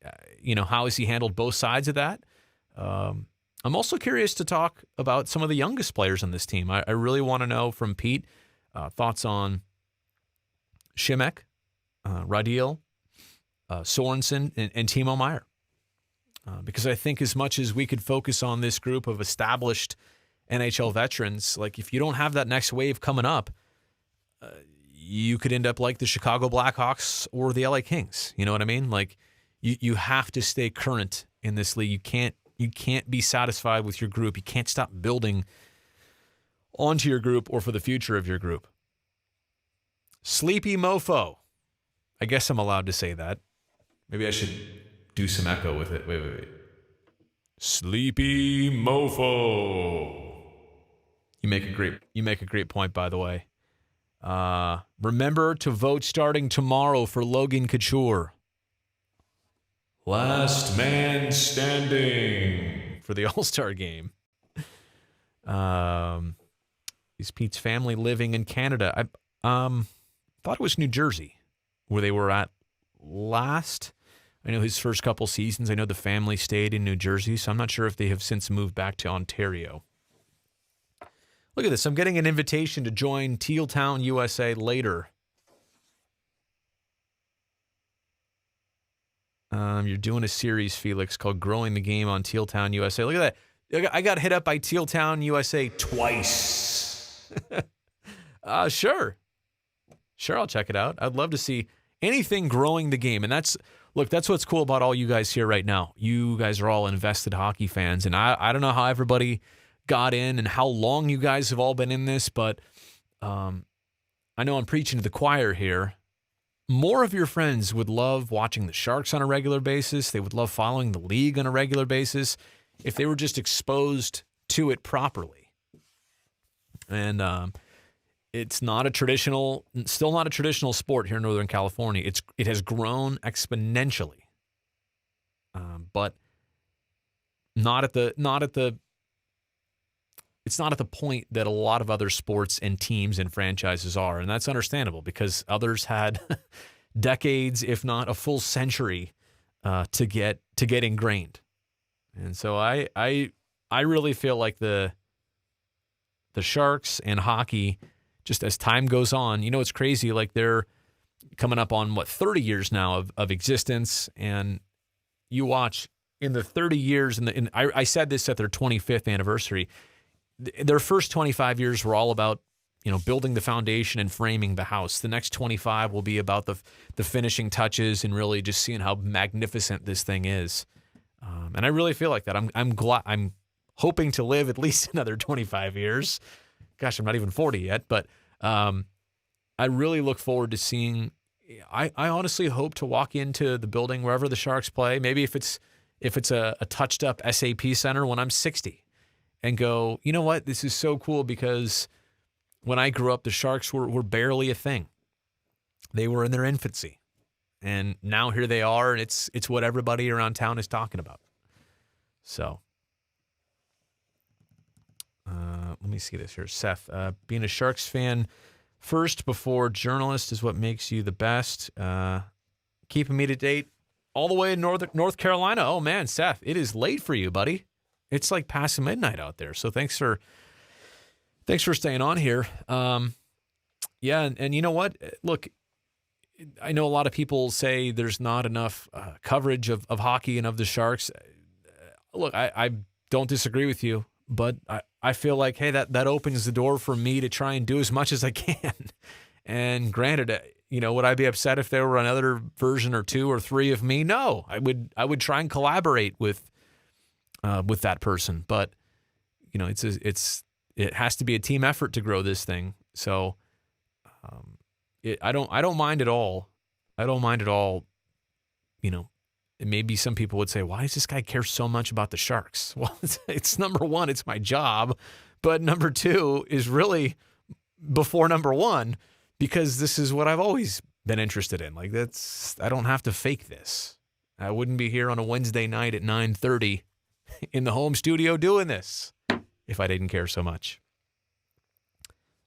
how has he handled both sides of that? I'm also curious to talk about some of the youngest players on this team. I really want to know from Pete thoughts on Šimek, Radil, Sorensen, and Timo Meyer. Because I think as much as we could focus on this group of established NHL veterans, like if you don't have that next wave coming up, you could end up like the Chicago Blackhawks or the LA Kings. You know what I mean? Like you have to stay current in this league. You can't be satisfied with your group. You can't stop building onto your group or for the future of your group. Sleepy mofo. I guess I'm allowed to say that. Maybe I should do some echo with it. Wait. Sleepy mofo. You make a great point, by the way. Remember to vote starting tomorrow for Logan Couture. Last man standing for the All-Star game. Is Pete's family living in Canada? I thought it was New Jersey where they were at last. I know his first couple seasons. I know the family stayed in New Jersey, so I'm not sure if they have since moved back to Ontario. Look at this. I'm getting an invitation to join Teal Town, USA later. You're doing a series, Felix, called Growing the Game on Teal Town, USA. Look at that. I got hit up by Teal Town, USA twice. Sure, I'll check it out. I'd love to see anything growing the game. And that's what's cool about all you guys here right now. You guys are all invested hockey fans. And I don't know how everybody got in and how long you guys have all been in this, but I know I'm preaching to the choir here. more of your friends would love watching the Sharks on a regular basis. They would love following the league on a regular basis if they were just exposed to it properly. And it's not a traditional, still not a traditional sport here in Northern California. It has grown exponentially, but it's not at the point that a lot of other sports and teams and franchises are, and that's understandable because others had decades, if not a full century, to get ingrained. And so I really feel like the Sharks and hockey, just as time goes on, it's crazy. Like they're coming up on 30 years now of existence, and you watch in the 30 years, and I said this at their 25th anniversary. Their first 25 years were all about, building the foundation and framing the house. The next 25 will be about the finishing touches and really just seeing how magnificent this thing is. And I really feel like that. I'm hoping to live at least another 25 years. Gosh, I'm not even 40 yet, but I really look forward to seeing. I honestly hope to walk into the building wherever the Sharks play. Maybe if it's a touched up SAP center when I'm 60. And go, you know what? This is so cool because when I grew up, the Sharks were barely a thing. They were in their infancy. And now here they are, and it's what everybody around town is talking about. So, let me see this here. Seth, being a Sharks fan first before journalist is what makes you the best. Keeping me to date all the way in North Carolina. Oh, man, Seth, it is late for you, buddy. It's like past midnight out there. So thanks for staying on here. Yeah, and you know what? Look, I know a lot of people say there's not enough coverage of hockey and of the Sharks. Look, I don't disagree with you, but I feel like, hey, that opens the door for me to try and do as much as I can. And granted, would I be upset if there were another version or two or three of me? No, I would try and collaborate with that person, but it has to be a team effort to grow this thing. So I don't mind at all. I don't mind at all. And maybe some people would say, why does this guy care so much about the Sharks? Well, it's number one, it's my job, but number two is really before number one because this is what I've always been interested in. Like I don't have to fake this. I wouldn't be here on a Wednesday night at 9:30 in the home studio doing this if I didn't care so much.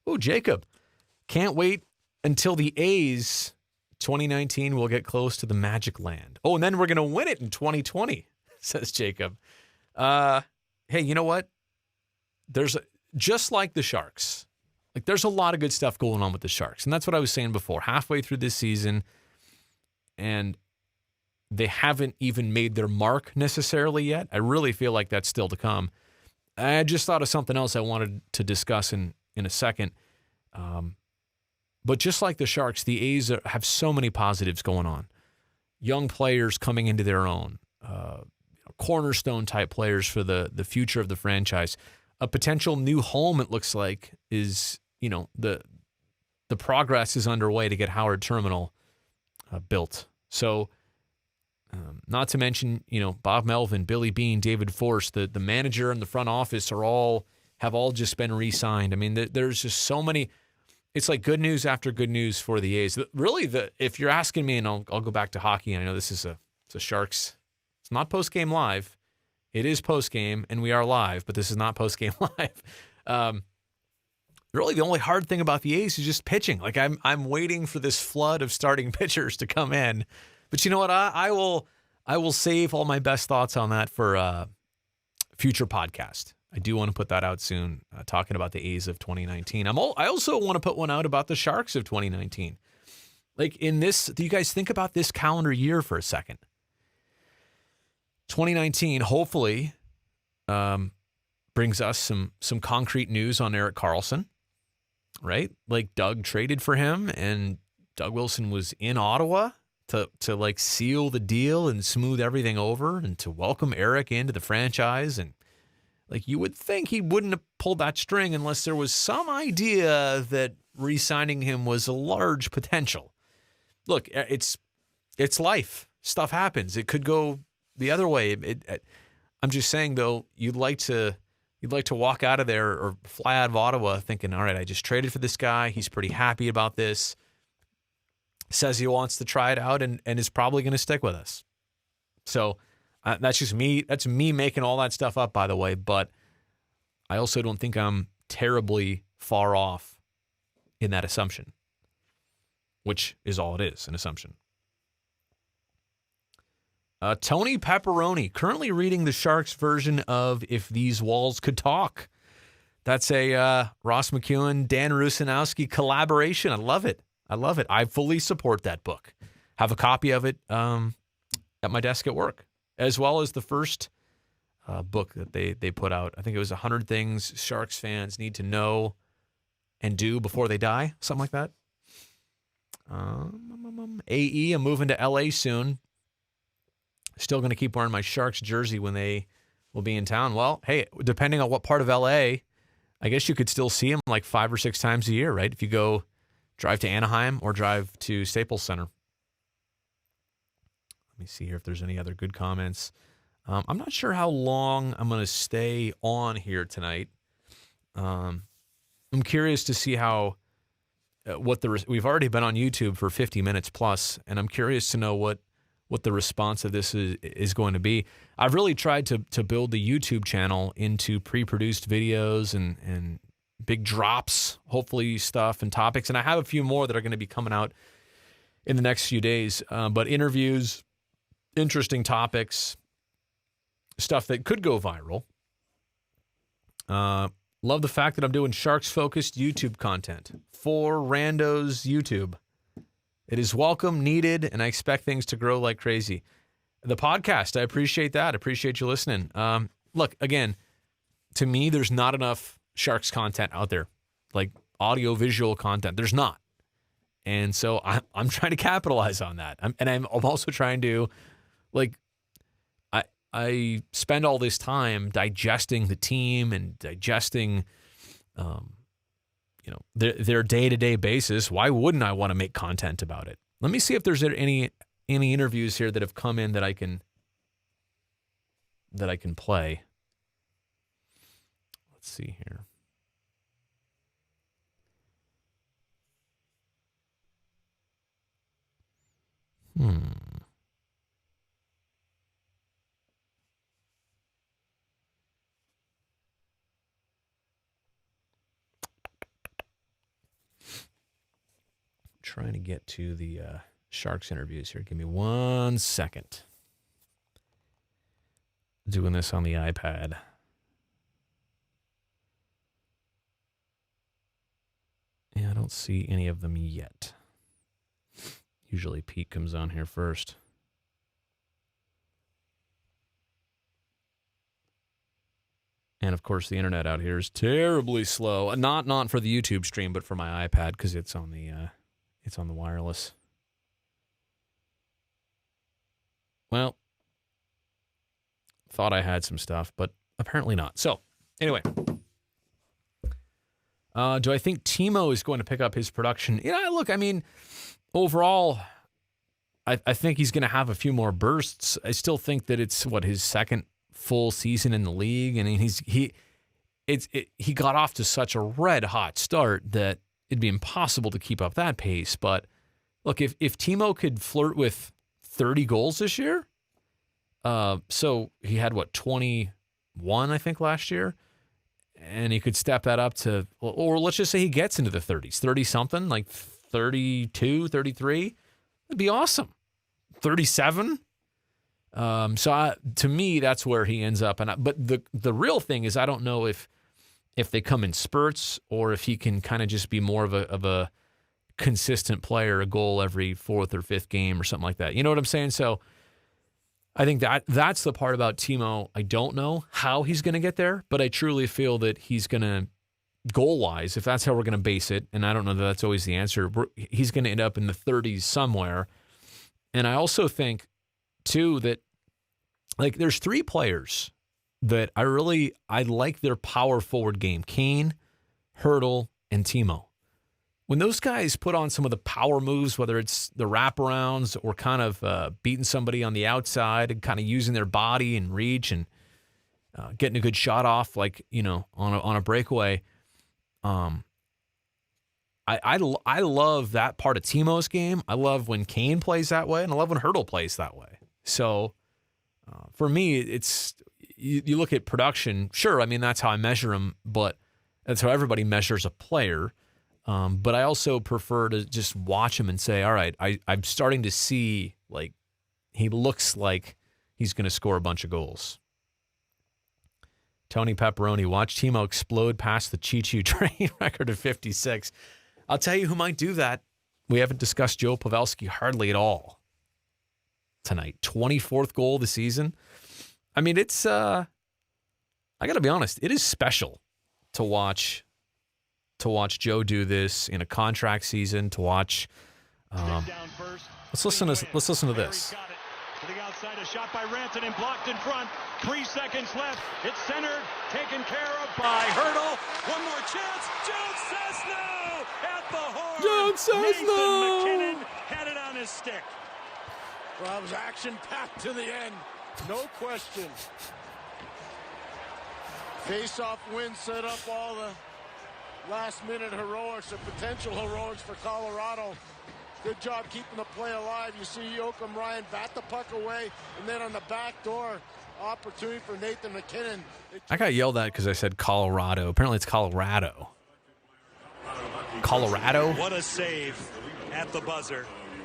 Oh, Jacob, can't wait until the A's 2019 will get close to the Magic Land. Oh, and then we're going to win it in 2020, says Jacob. Hey, you know what? Just like the Sharks, like there's a lot of good stuff going on with the Sharks. And that's what I was saying before, halfway through this season, and they haven't even made their mark necessarily yet. I really feel like that's still to come. I just thought of something else I wanted to discuss in a second. But just like the Sharks, the A's have so many positives going on. Young players coming into their own. Cornerstone type players for the future of the franchise. A potential new home, it looks like, is, the progress is underway to get Howard Terminal built. So, not to mention, Bob Melvin, Billy Beane, David Force, the manager and the front office have all just been re-signed. I mean, there's just so many. It's like good news after good news for the A's. Really, if you're asking me, and I'll go back to hockey, and I know this is it's a Sharks. It's not post-game live. It is post-game, and we are live, but this is not post-game live. Really, the only hard thing about the A's is just pitching. Like I'm waiting for this flood of starting pitchers to come in. But you know what? I will save all my best thoughts on that for a future podcast. I do want to put that out soon, talking about the A's of 2019. I also want to put one out about the Sharks of 2019. Like do you guys think about this calendar year for a second? 2019, hopefully, brings us some concrete news on Erik Karlsson, right? Like Doug traded for him, and Doug Wilson was in Ottawa to like seal the deal and smooth everything over and to welcome Erik into the franchise. And like you would think he wouldn't have pulled that string unless there was some idea that re-signing him was a large potential. look, it's life. Stuff happens. It could go the other way. I'm just saying, though, you'd like to walk out of there or fly out of Ottawa thinking, all right, I just traded for this guy. He's pretty happy about this. Says he wants to try it out and is probably going to stick with us. So that's just me. That's me making all that stuff up, by the way. But I also don't think I'm terribly far off in that assumption, which is all it is, an assumption. Tony Pepperoni, currently reading the Sharks version of If These Walls Could Talk. That's a Ross McEwen, Dan Rusanowski collaboration. I love it. I fully support that book. Have a copy of it at my desk at work, as well as the first book that they put out. I think it was 100 Things Sharks Fans Need to Know and Do Before They Die, something like that. AE, I'm moving to LA soon. Still going to keep wearing my Sharks jersey when they will be in town. Well, hey, depending on what part of LA, I guess you could still see them like 5 or 6 times a year, right? If you drive to Anaheim or drive to Staples Center. Let me see here if there's any other good comments. I'm not sure how long I'm going to stay on here tonight. I'm curious to see how we've already been on YouTube for 50 minutes plus, and I'm curious to know what the response of this is going to be. I've really tried to build the YouTube channel into pre-produced videos and big drops, hopefully stuff and topics, and I have a few more that are going to be coming out in the next few days. But interviews, interesting topics, stuff that could go viral. Love the fact that I'm doing Sharks-focused YouTube content for Rando's YouTube. It is welcome, needed, and I expect things to grow like crazy. The podcast, I appreciate that. I appreciate you listening. Look, again, to me, there's not enough Sharks content out there, like audio-visual content. There's not. And so I'm trying to capitalize on that. I'm also trying to, like, I spend all this time digesting the team and digesting, their day-to-day basis. Why wouldn't I want to make content about it? Let me see if there's any interviews here that have come in that I can play. Let's see here. Trying to get to the Sharks interviews here. Give me 1 second. Doing this on the iPad. Yeah, I don't see any of them yet. Usually Pete comes on here first. And of course, the internet out here is terribly slow. Not for the YouTube stream, but for my iPad because it's on the wireless. Well, thought I had some stuff, but apparently not. So, anyway. Do I think Timo is going to pick up his production? Yeah, look, I mean, overall, I think he's going to have a few more bursts. I still think that it's, his second full season in the league. And he got off to such a red-hot start that it'd be impossible to keep up that pace. But look, if Timo could flirt with 30 goals this year, so he had, 21, I think, last year, and he could step that up to, or let's just say he gets into the 30s, 30-something, like 32, 33, that'd be awesome. 37. To me, that's where he ends up. But the real thing is I don't know if they come in spurts or if he can kind of just be more of a consistent player, a goal every fourth or fifth game or something like that. You know what I'm saying? So I think that's the part about Timo. I don't know how he's going to get there, but I truly feel that he's going to, goal-wise, if that's how we're going to base it, and I don't know that that's always the answer, he's going to end up in the 30s somewhere. And I also think, too, that there's 3 players that I like their power forward game: Kane, Hurdle, and Timo. when those guys put on some of the power moves, whether it's the wraparounds or kind of beating somebody on the outside and kind of using their body and reach and getting a good shot off, like, on a breakaway. I love that part of Timo's game. I love when Kane plays that way, and I love when Hertl plays that way. So for me, it's you look at production. Sure, I mean, that's how I measure them, but that's how everybody measures a player. But I also prefer to just watch him and say, all right, I'm starting to see, like, he looks like he's going to score a bunch of goals. Tony Pepperoni, watch Timo explode past the Choo-Choo Train record of 56. I'll tell you who might do that. We haven't discussed Joe Pavelski hardly at all tonight. 24th goal of the season. I mean, it's, I got to be honest, it is special to watch Joe do this in a contract season, to watch. Let's listen to this. To the outside, a shot by Rantanen and blocked in front. 3 seconds left. It's centered, taken care of by Hertl. One more chance. Jones says no at the horn. Jones says Nathan no. McKinnon had it on his stick. Well, it was action-packed to the end. No question. Face-off win set up all the last-minute heroics or potential heroics for Colorado. Good job keeping the play alive. You see Joachim Ryan bat the puck away, and then on the back door, opportunity for Nathan McKinnon. I got yelled at because I said Colorado. Apparently it's Colorado. Colorado? What a save at the buzzer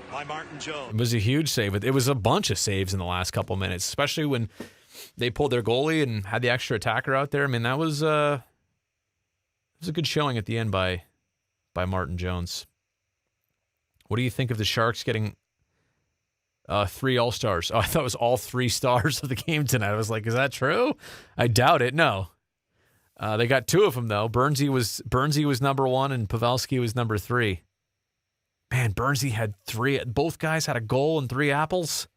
by Martin Jones. It was a huge save. It was a bunch of saves in the last couple of minutes, especially when they pulled their goalie and had the extra attacker out there. I mean, that was a good showing at the end by Martin Jones. What do you think of the Sharks getting 3 All-Stars? Oh, I thought it was all 3 stars of the game tonight. I was like, is that true? I doubt it. No. They got 2 of them, though. Bernsey was number 1 and Pavelski was number 3. Man, Bernsey had 3. Both guys had a goal and 3 apples.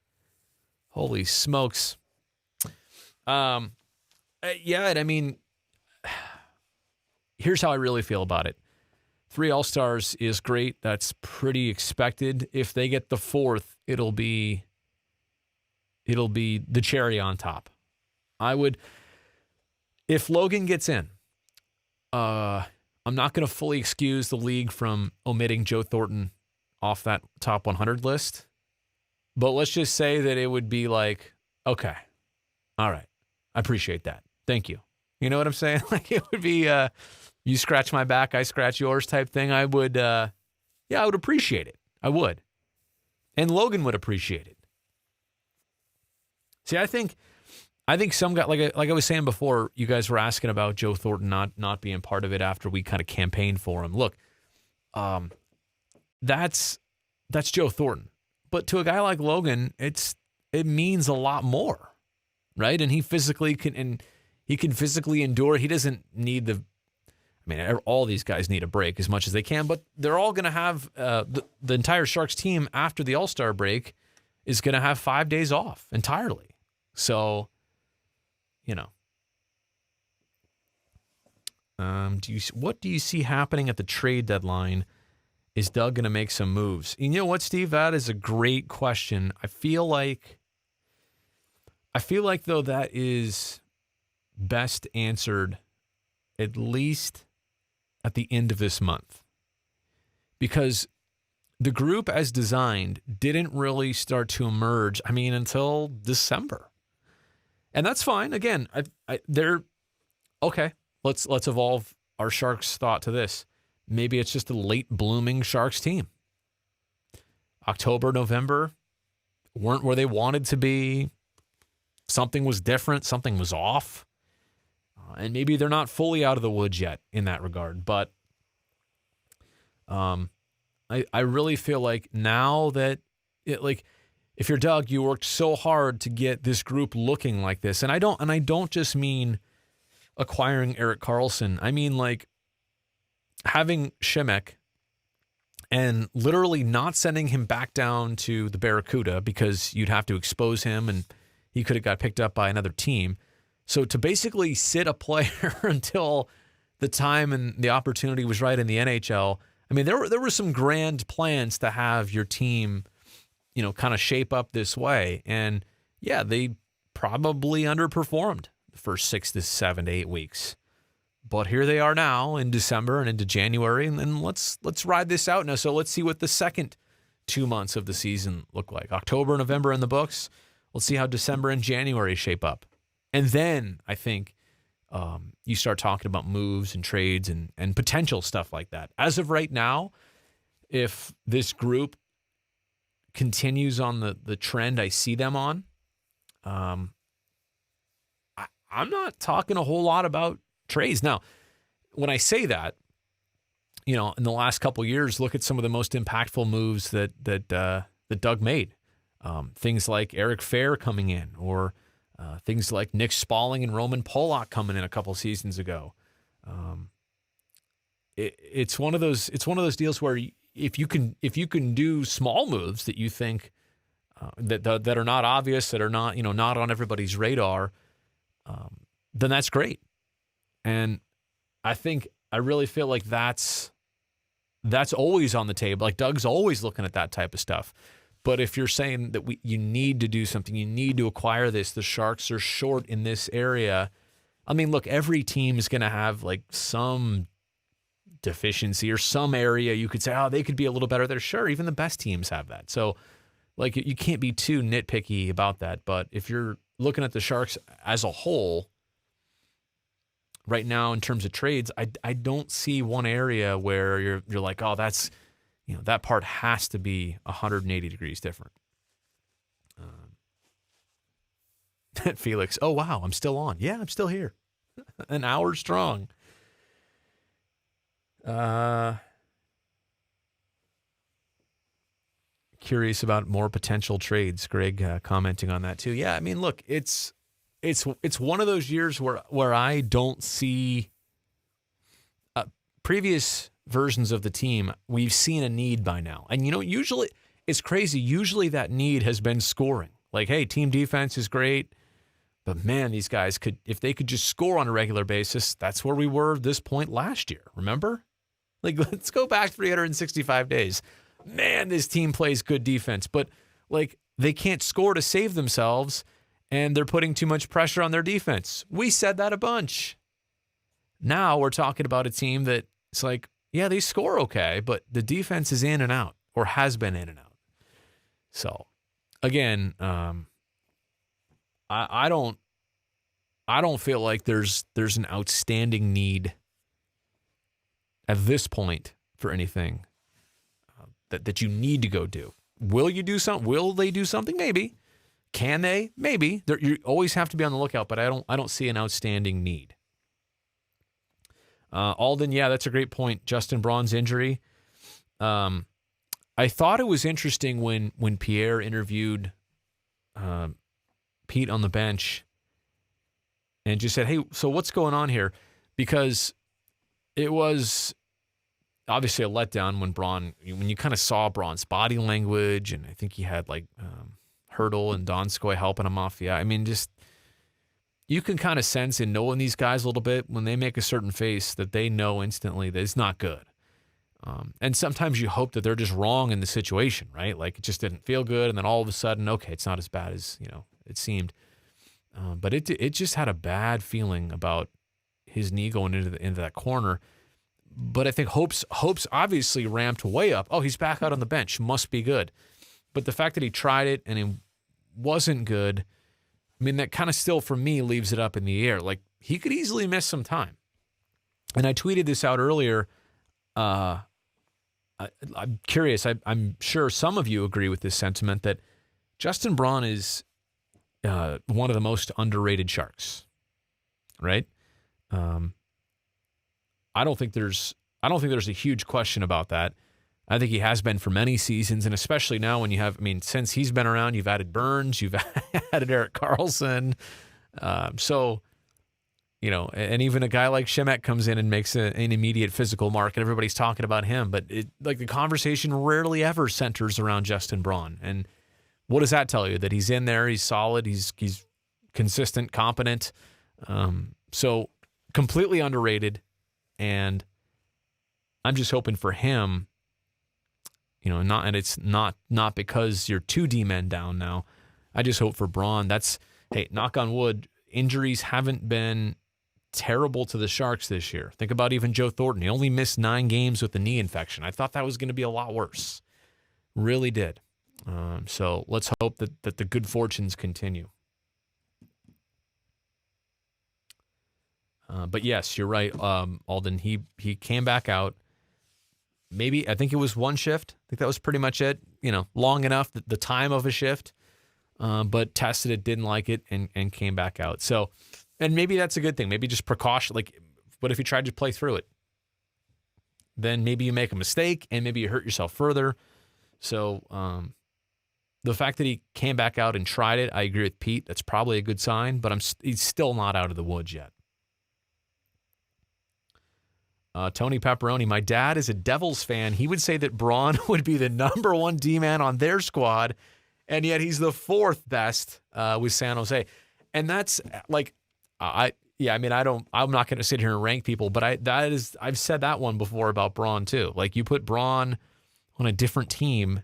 Holy smokes. Yeah, and I mean, here's how I really feel about it. 3 All-Stars is great. That's pretty expected. If they get the 4th, it'll be the cherry on top. If Logan gets in, I'm not going to fully excuse the league from omitting Joe Thornton off that top 100 list. But let's just say that it would be like, okay, all right, I appreciate that. Thank you. You know what I'm saying? Like, it would be you scratch my back, I scratch yours type thing. I would, I would appreciate it. I would. And Logan would appreciate it. See, I think some guy, like I was saying before, you guys were asking about Joe Thornton not being part of it after we kind of campaigned for him. Look, that's Joe Thornton. But to a guy like Logan, it means a lot more, right? And he can physically endure. He doesn't need all these guys need a break as much as they can, but they're all going to have the entire Sharks team after the All-Star break is going to have 5 days off entirely. So, what do you see happening at the trade deadline? Is Doug going to make some moves? You know what, Steve? That is a great question. I feel like though that is best answered at least at the end of this month, because the group as designed didn't really start to emerge, until December. And that's fine. Again, they're okay. Let's evolve our Sharks thought to this. Maybe it's just a late blooming Sharks team. October, November weren't where they wanted to be. Something was different. Something was off. And maybe they're not fully out of the woods yet in that regard. But I really feel like now that if you're Doug, you worked so hard to get this group looking like this. And I don't just mean acquiring Erik Karlsson. I mean, like, having Šimek and literally not sending him back down to the Barracuda because you'd have to expose him and he could have got picked up by another team. So to basically sit a player until the time and the opportunity was right in the NHL, I mean, there were some grand plans to have your team, kind of shape up this way. And yeah, they probably underperformed the first 6 to 7 to 8 weeks. But here they are now in December and into January, and let's ride this out now. So let's see what the second 2 months of the season look like. October, November in the books. Let's see how December and January shape up. And then I think you start talking about moves and trades and potential stuff like that. As of right now, if this group continues on the trend I see them on, I'm not talking a whole lot about trades. Now, when I say that, in the last couple of years, look at some of the most impactful moves that Doug made. Things like Eric Fair coming in, or things like Nick Spaulding and Roman Polak coming in a couple seasons ago. It's one of those deals where if you can do small moves that you think that are not obvious, that are not not on everybody's radar, then that's great. And I really feel like that's always on the table. Like Doug's always looking at that type of stuff. But if you're saying that you need to do something, you need to acquire this, the Sharks are short in this area. I mean, look, every team is going to have like some deficiency or some area you could say, oh, they could be a little better there. Sure, even the best teams have that. So like you can't be too nitpicky about that. But if you're looking at the Sharks as a whole, right now in terms of trades, I don't see one area where you're like, oh, that's that part has to be 180 degrees different. Felix, oh wow, I'm still on. Yeah, I'm still here. An hour strong. Curious about more potential trades. Greg commenting on that too. Yeah, I mean, look, it's one of those years where I don't see previous versions of the team. We've seen a need by now, and usually it's crazy. Usually that need has been scoring. Like, hey, team defense is great, but man, these guys if they could just score on a regular basis. That's where we were at this point last year. Remember? Like, let's go back 365 days. Man, this team plays good defense, but like they can't score to save themselves. And they're putting too much pressure on their defense. We said that a bunch. Now we're talking about a team that it's like, yeah, they score okay, but the defense is in and out, or has been in and out. So, again, I don't feel like there's an outstanding need at this point for anything that you need to go do. Will you do something? Will they do something? Maybe. Can they? Maybe. You always have to be on the lookout, but I don't see an outstanding need. Alden, yeah, that's a great point. Justin Braun's injury. I thought it was interesting when Pierre interviewed Pete on the bench and just said, hey, so what's going on here? Because it was obviously a letdown when you kind of saw Braun's body language, and I think he had like Hurdle and Donskoy helping him off. Yeah, I mean, just you can kind of sense in knowing these guys a little bit when they make a certain face that they know instantly that it's not good. And sometimes you hope that they're just wrong in the situation, right? Like it just didn't feel good, and then all of a sudden, okay, it's not as bad as it seemed. But it just had a bad feeling about his knee going into that corner. But I think Hope's obviously ramped way up. Oh, he's back out on the bench, must be good. But the fact that he tried it and it wasn't good, I mean, that kind of still, for me, leaves it up in the air. Like, he could easily miss some time. And I tweeted this out earlier. I'm curious. I'm sure some of you agree with this sentiment that Justin Braun is one of the most underrated Sharks, right? I don't think there's a huge question about that. I think he has been for many seasons, and especially now when you have, I mean, since he's been around, you've added Burns, you've added Erik Karlsson. And even a guy like Shemek comes in and makes an immediate physical mark, and everybody's talking about him. But the conversation rarely ever centers around Justin Braun. And what does that tell you? That he's in there, he's solid, he's consistent, competent. So completely underrated. And I'm just hoping for him, and it's not because you're 2 D-men down now. I just hope for Braun. Hey, knock on wood, injuries haven't been terrible to the Sharks this year. Think about even Joe Thornton. He only missed 9 games with a knee infection. I thought that was going to be a lot worse. Really did. So let's hope that the good fortunes continue. But yes, you're right, Alden. He came back out. Maybe, I think it was 1 shift. I think that was pretty much it. Long enough, the time of a shift. But tested it, didn't like it, and came back out. So, and maybe that's a good thing. Maybe just precaution. Like, what if you tried to play through it? Then maybe you make a mistake, and maybe you hurt yourself further. So, the fact that he came back out and tried it, I agree with Pete. That's probably a good sign, but he's still not out of the woods yet. Tony Pepperoni, my dad is a Devils fan. He would say that Braun would be the number 1 D-man on their squad, and yet he's the 4th best with San Jose. And that's like, I'm not going to sit here and rank people, but I've said that one before about Braun too. Like, you put Braun on a different team,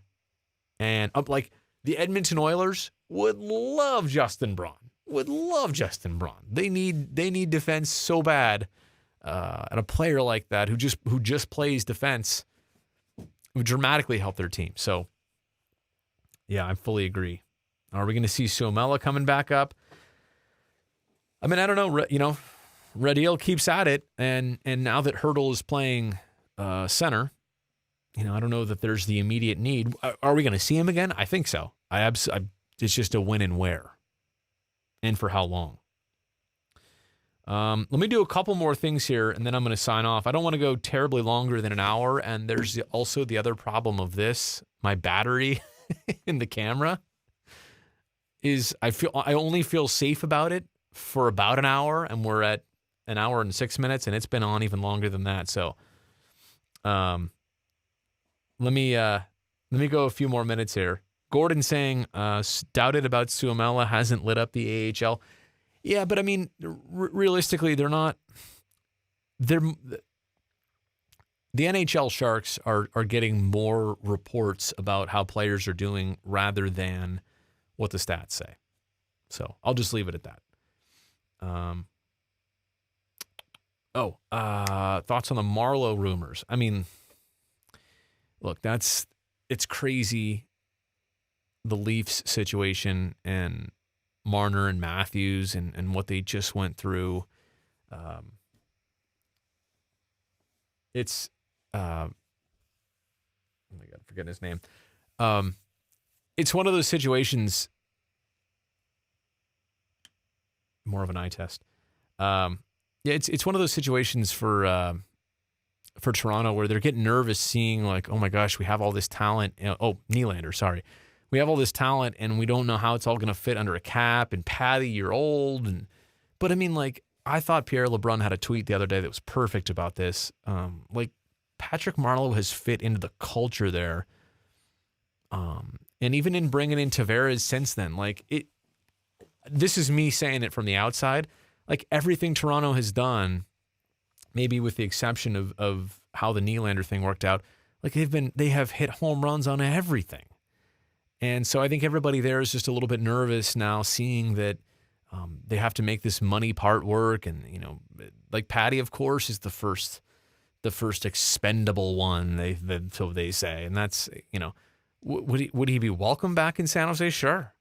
and like the Edmonton Oilers would love Justin Braun. They need defense so bad. And a player like that who just plays defense would dramatically help their team. So, yeah, I fully agree. Are we going to see Suomela coming back up? I mean, I don't know. Radil keeps at it, and now that Hertl is playing center, I don't know that there's the immediate need. Are we going to see him again? I think so. It's just a when and where, and for how long. Let me do a couple more things here, and then I'm going to sign off. I don't want to go terribly longer than an hour, and there's also the other problem of this. My battery in the camera is, I only feel safe about it for about an hour, and we're at an hour and 6 minutes, and it's been on even longer than that. So let me go a few more minutes here. Gordon saying, doubted about Suomela, hasn't lit up the AHL. Yeah, but I mean, realistically, they're not. The NHL Sharks are getting more reports about how players are doing rather than what the stats say. So I'll just leave it at that. Thoughts on the Marlow rumors? I mean, look, it's crazy. The Leafs situation and Marner and Matthews and what they just went through. It's oh my God, forget his name. It's one of those situations, more of an eye test. It's one of those situations for Toronto where they're getting nervous seeing like, oh my gosh, we have all this talent. Nylander, sorry. We have all this talent and we don't know how it's all going to fit under a cap, and Patty, you're old. But I mean, like, I thought Pierre LeBrun had a tweet the other day that was perfect about this. Like, Patrick Marlow has fit into the culture there. And even in bringing in Tavares since then, like, this is me saying it from the outside, like everything Toronto has done, maybe with the exception of how the Nylander thing worked out, like they have hit home runs on everything. And so I think everybody there is just a little bit nervous now, seeing that they have to make this money part work. And, like Patty, of course, is the first expendable one, so they say. And that's, would he be welcome back in San Jose? Sure.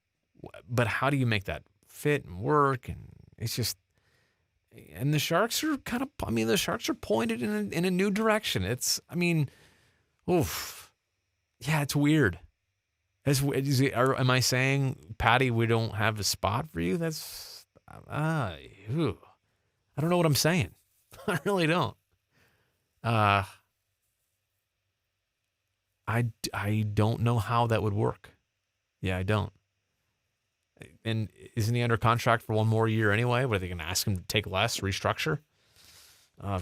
But how do you make that fit and work? And it's just, and the Sharks are the Sharks are pointed in a new direction. It's, it's weird. Am I saying, Patty, we don't have a spot for you? That's, I don't know what I'm saying. I really don't. I don't know how that would work. Yeah, I don't. And isn't he under contract for one more year anyway? What, are they going to ask him to take less, restructure?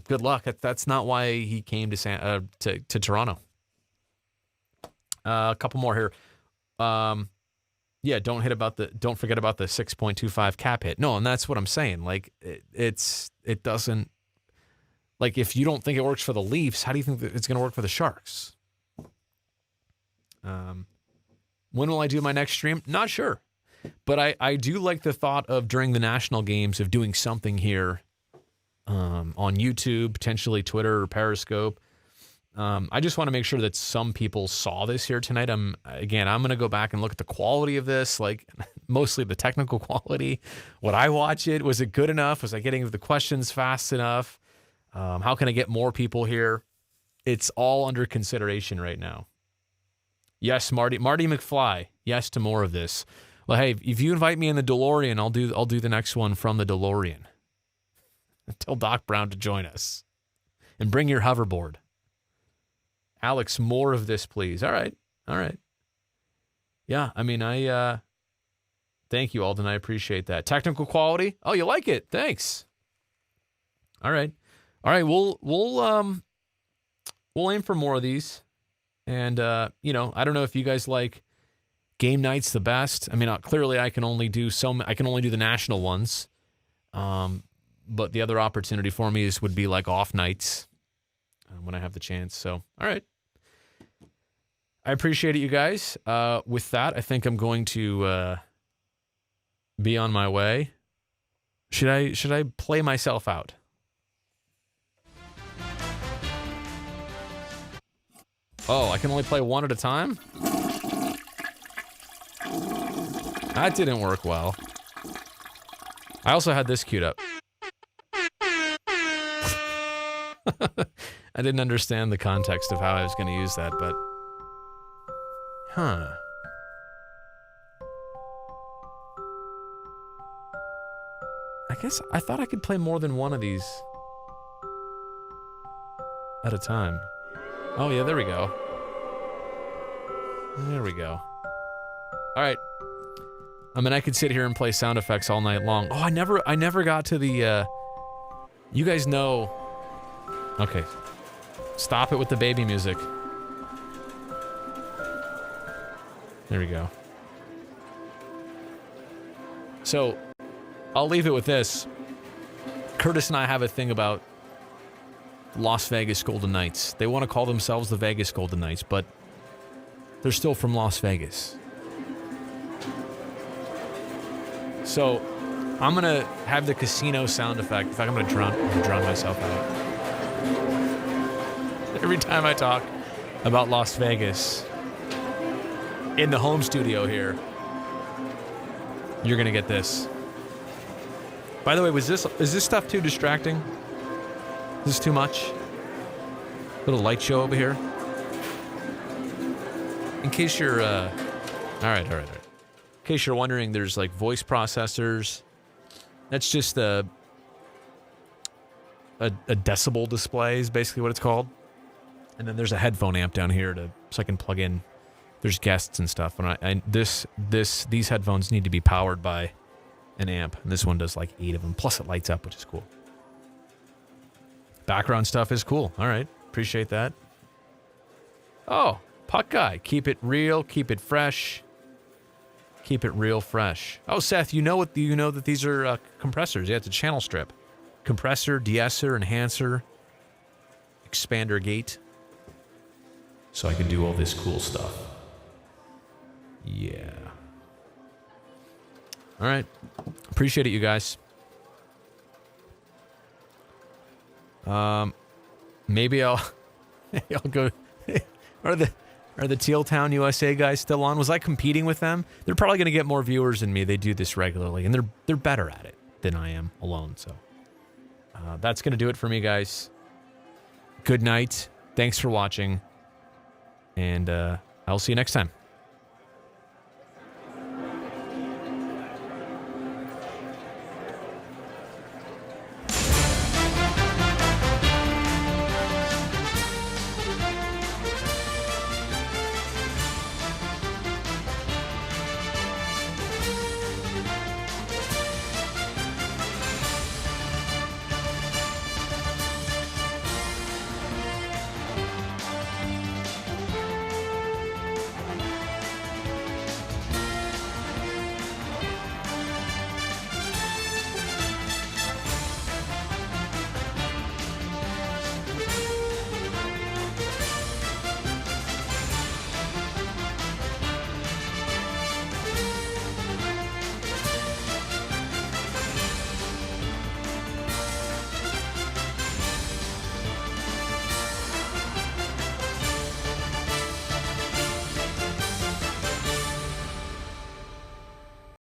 Good luck. That's not why he came to Toronto. A couple more here. Don't forget about the 6.25 cap hit. No, and that's what I'm saying. Like, it doesn't. Like, if you don't think it works for the Leafs, how do you think that it's going to work for the Sharks? When will I do my next stream? Not sure. But I do like the thought of, during the national games, of doing something here on YouTube, potentially Twitter or Periscope. I just want to make sure that some people saw this here tonight. I'm going to go back and look at the quality of this, like mostly the technical quality. Would I watch it? Was it good enough? Was I getting the questions fast enough? How can I get more people here? It's all under consideration right now. Yes, Marty McFly. Yes to more of this. Well, hey, if you invite me in the DeLorean, I'll do the next one from the DeLorean. Tell Doc Brown to join us. And bring your hoverboard. Alex, more of this, please. All right. Yeah, I mean, thank you, Alden. I appreciate that. Technical quality? Oh, you like it? Thanks. All right. We'll aim for more of these. And, I don't know if you guys like game nights the best. I mean, clearly I can only do the national ones. But the other opportunity for me would be like off nights when I have the chance. So, all right. I appreciate it, you guys. With that, I think I'm going to be on my way. Should I play myself out? Oh, I can only play one at a time? That didn't work well. I also had this queued up. I didn't understand the context of how I was going to use that, but... Huh. I guess I thought I could play more than one of these at a time. Oh, yeah, there we go. There we go. All right. I mean, I could sit here and play sound effects all night long. Oh, I never got to the, you guys know... Okay. Stop it with the baby music. There we go. So, I'll leave it with this. Curtis and I have a thing about Las Vegas Golden Knights. They want to call themselves the Vegas Golden Knights, but they're still from Las Vegas. So, I'm going to have the casino sound effect. In fact, I'm going to drown myself out. Every time I talk about Las Vegas in the home studio here, you're going to get this. By the way, is this stuff too distracting? Is this too much? Little light show over here. In case you're, all right. In case you're wondering, there's like voice processors. That's just a decibel display is basically what it's called. And then there's a headphone amp down here so I can plug in. There's guests and stuff. And these headphones need to be powered by an amp. And this one does like 8 of them. Plus it lights up, which is cool. Background stuff is cool. All right. Appreciate that. Oh, Puck Guy. Keep it real. Keep it fresh. Keep it real fresh. Oh, Seth, you know that these are compressors. Yeah, it's a channel strip. Compressor, de-esser, enhancer, expander gate. So I can do all this cool stuff. Yeah. All right. Appreciate it, you guys. Maybe I'll go. Are the Teal Town USA guys still on? Was I competing with them? They're probably going to get more viewers than me. They do this regularly, and they're better at it than I am alone. So that's going to do it for me, guys. Good night. Thanks for watching, and I'll see you next time.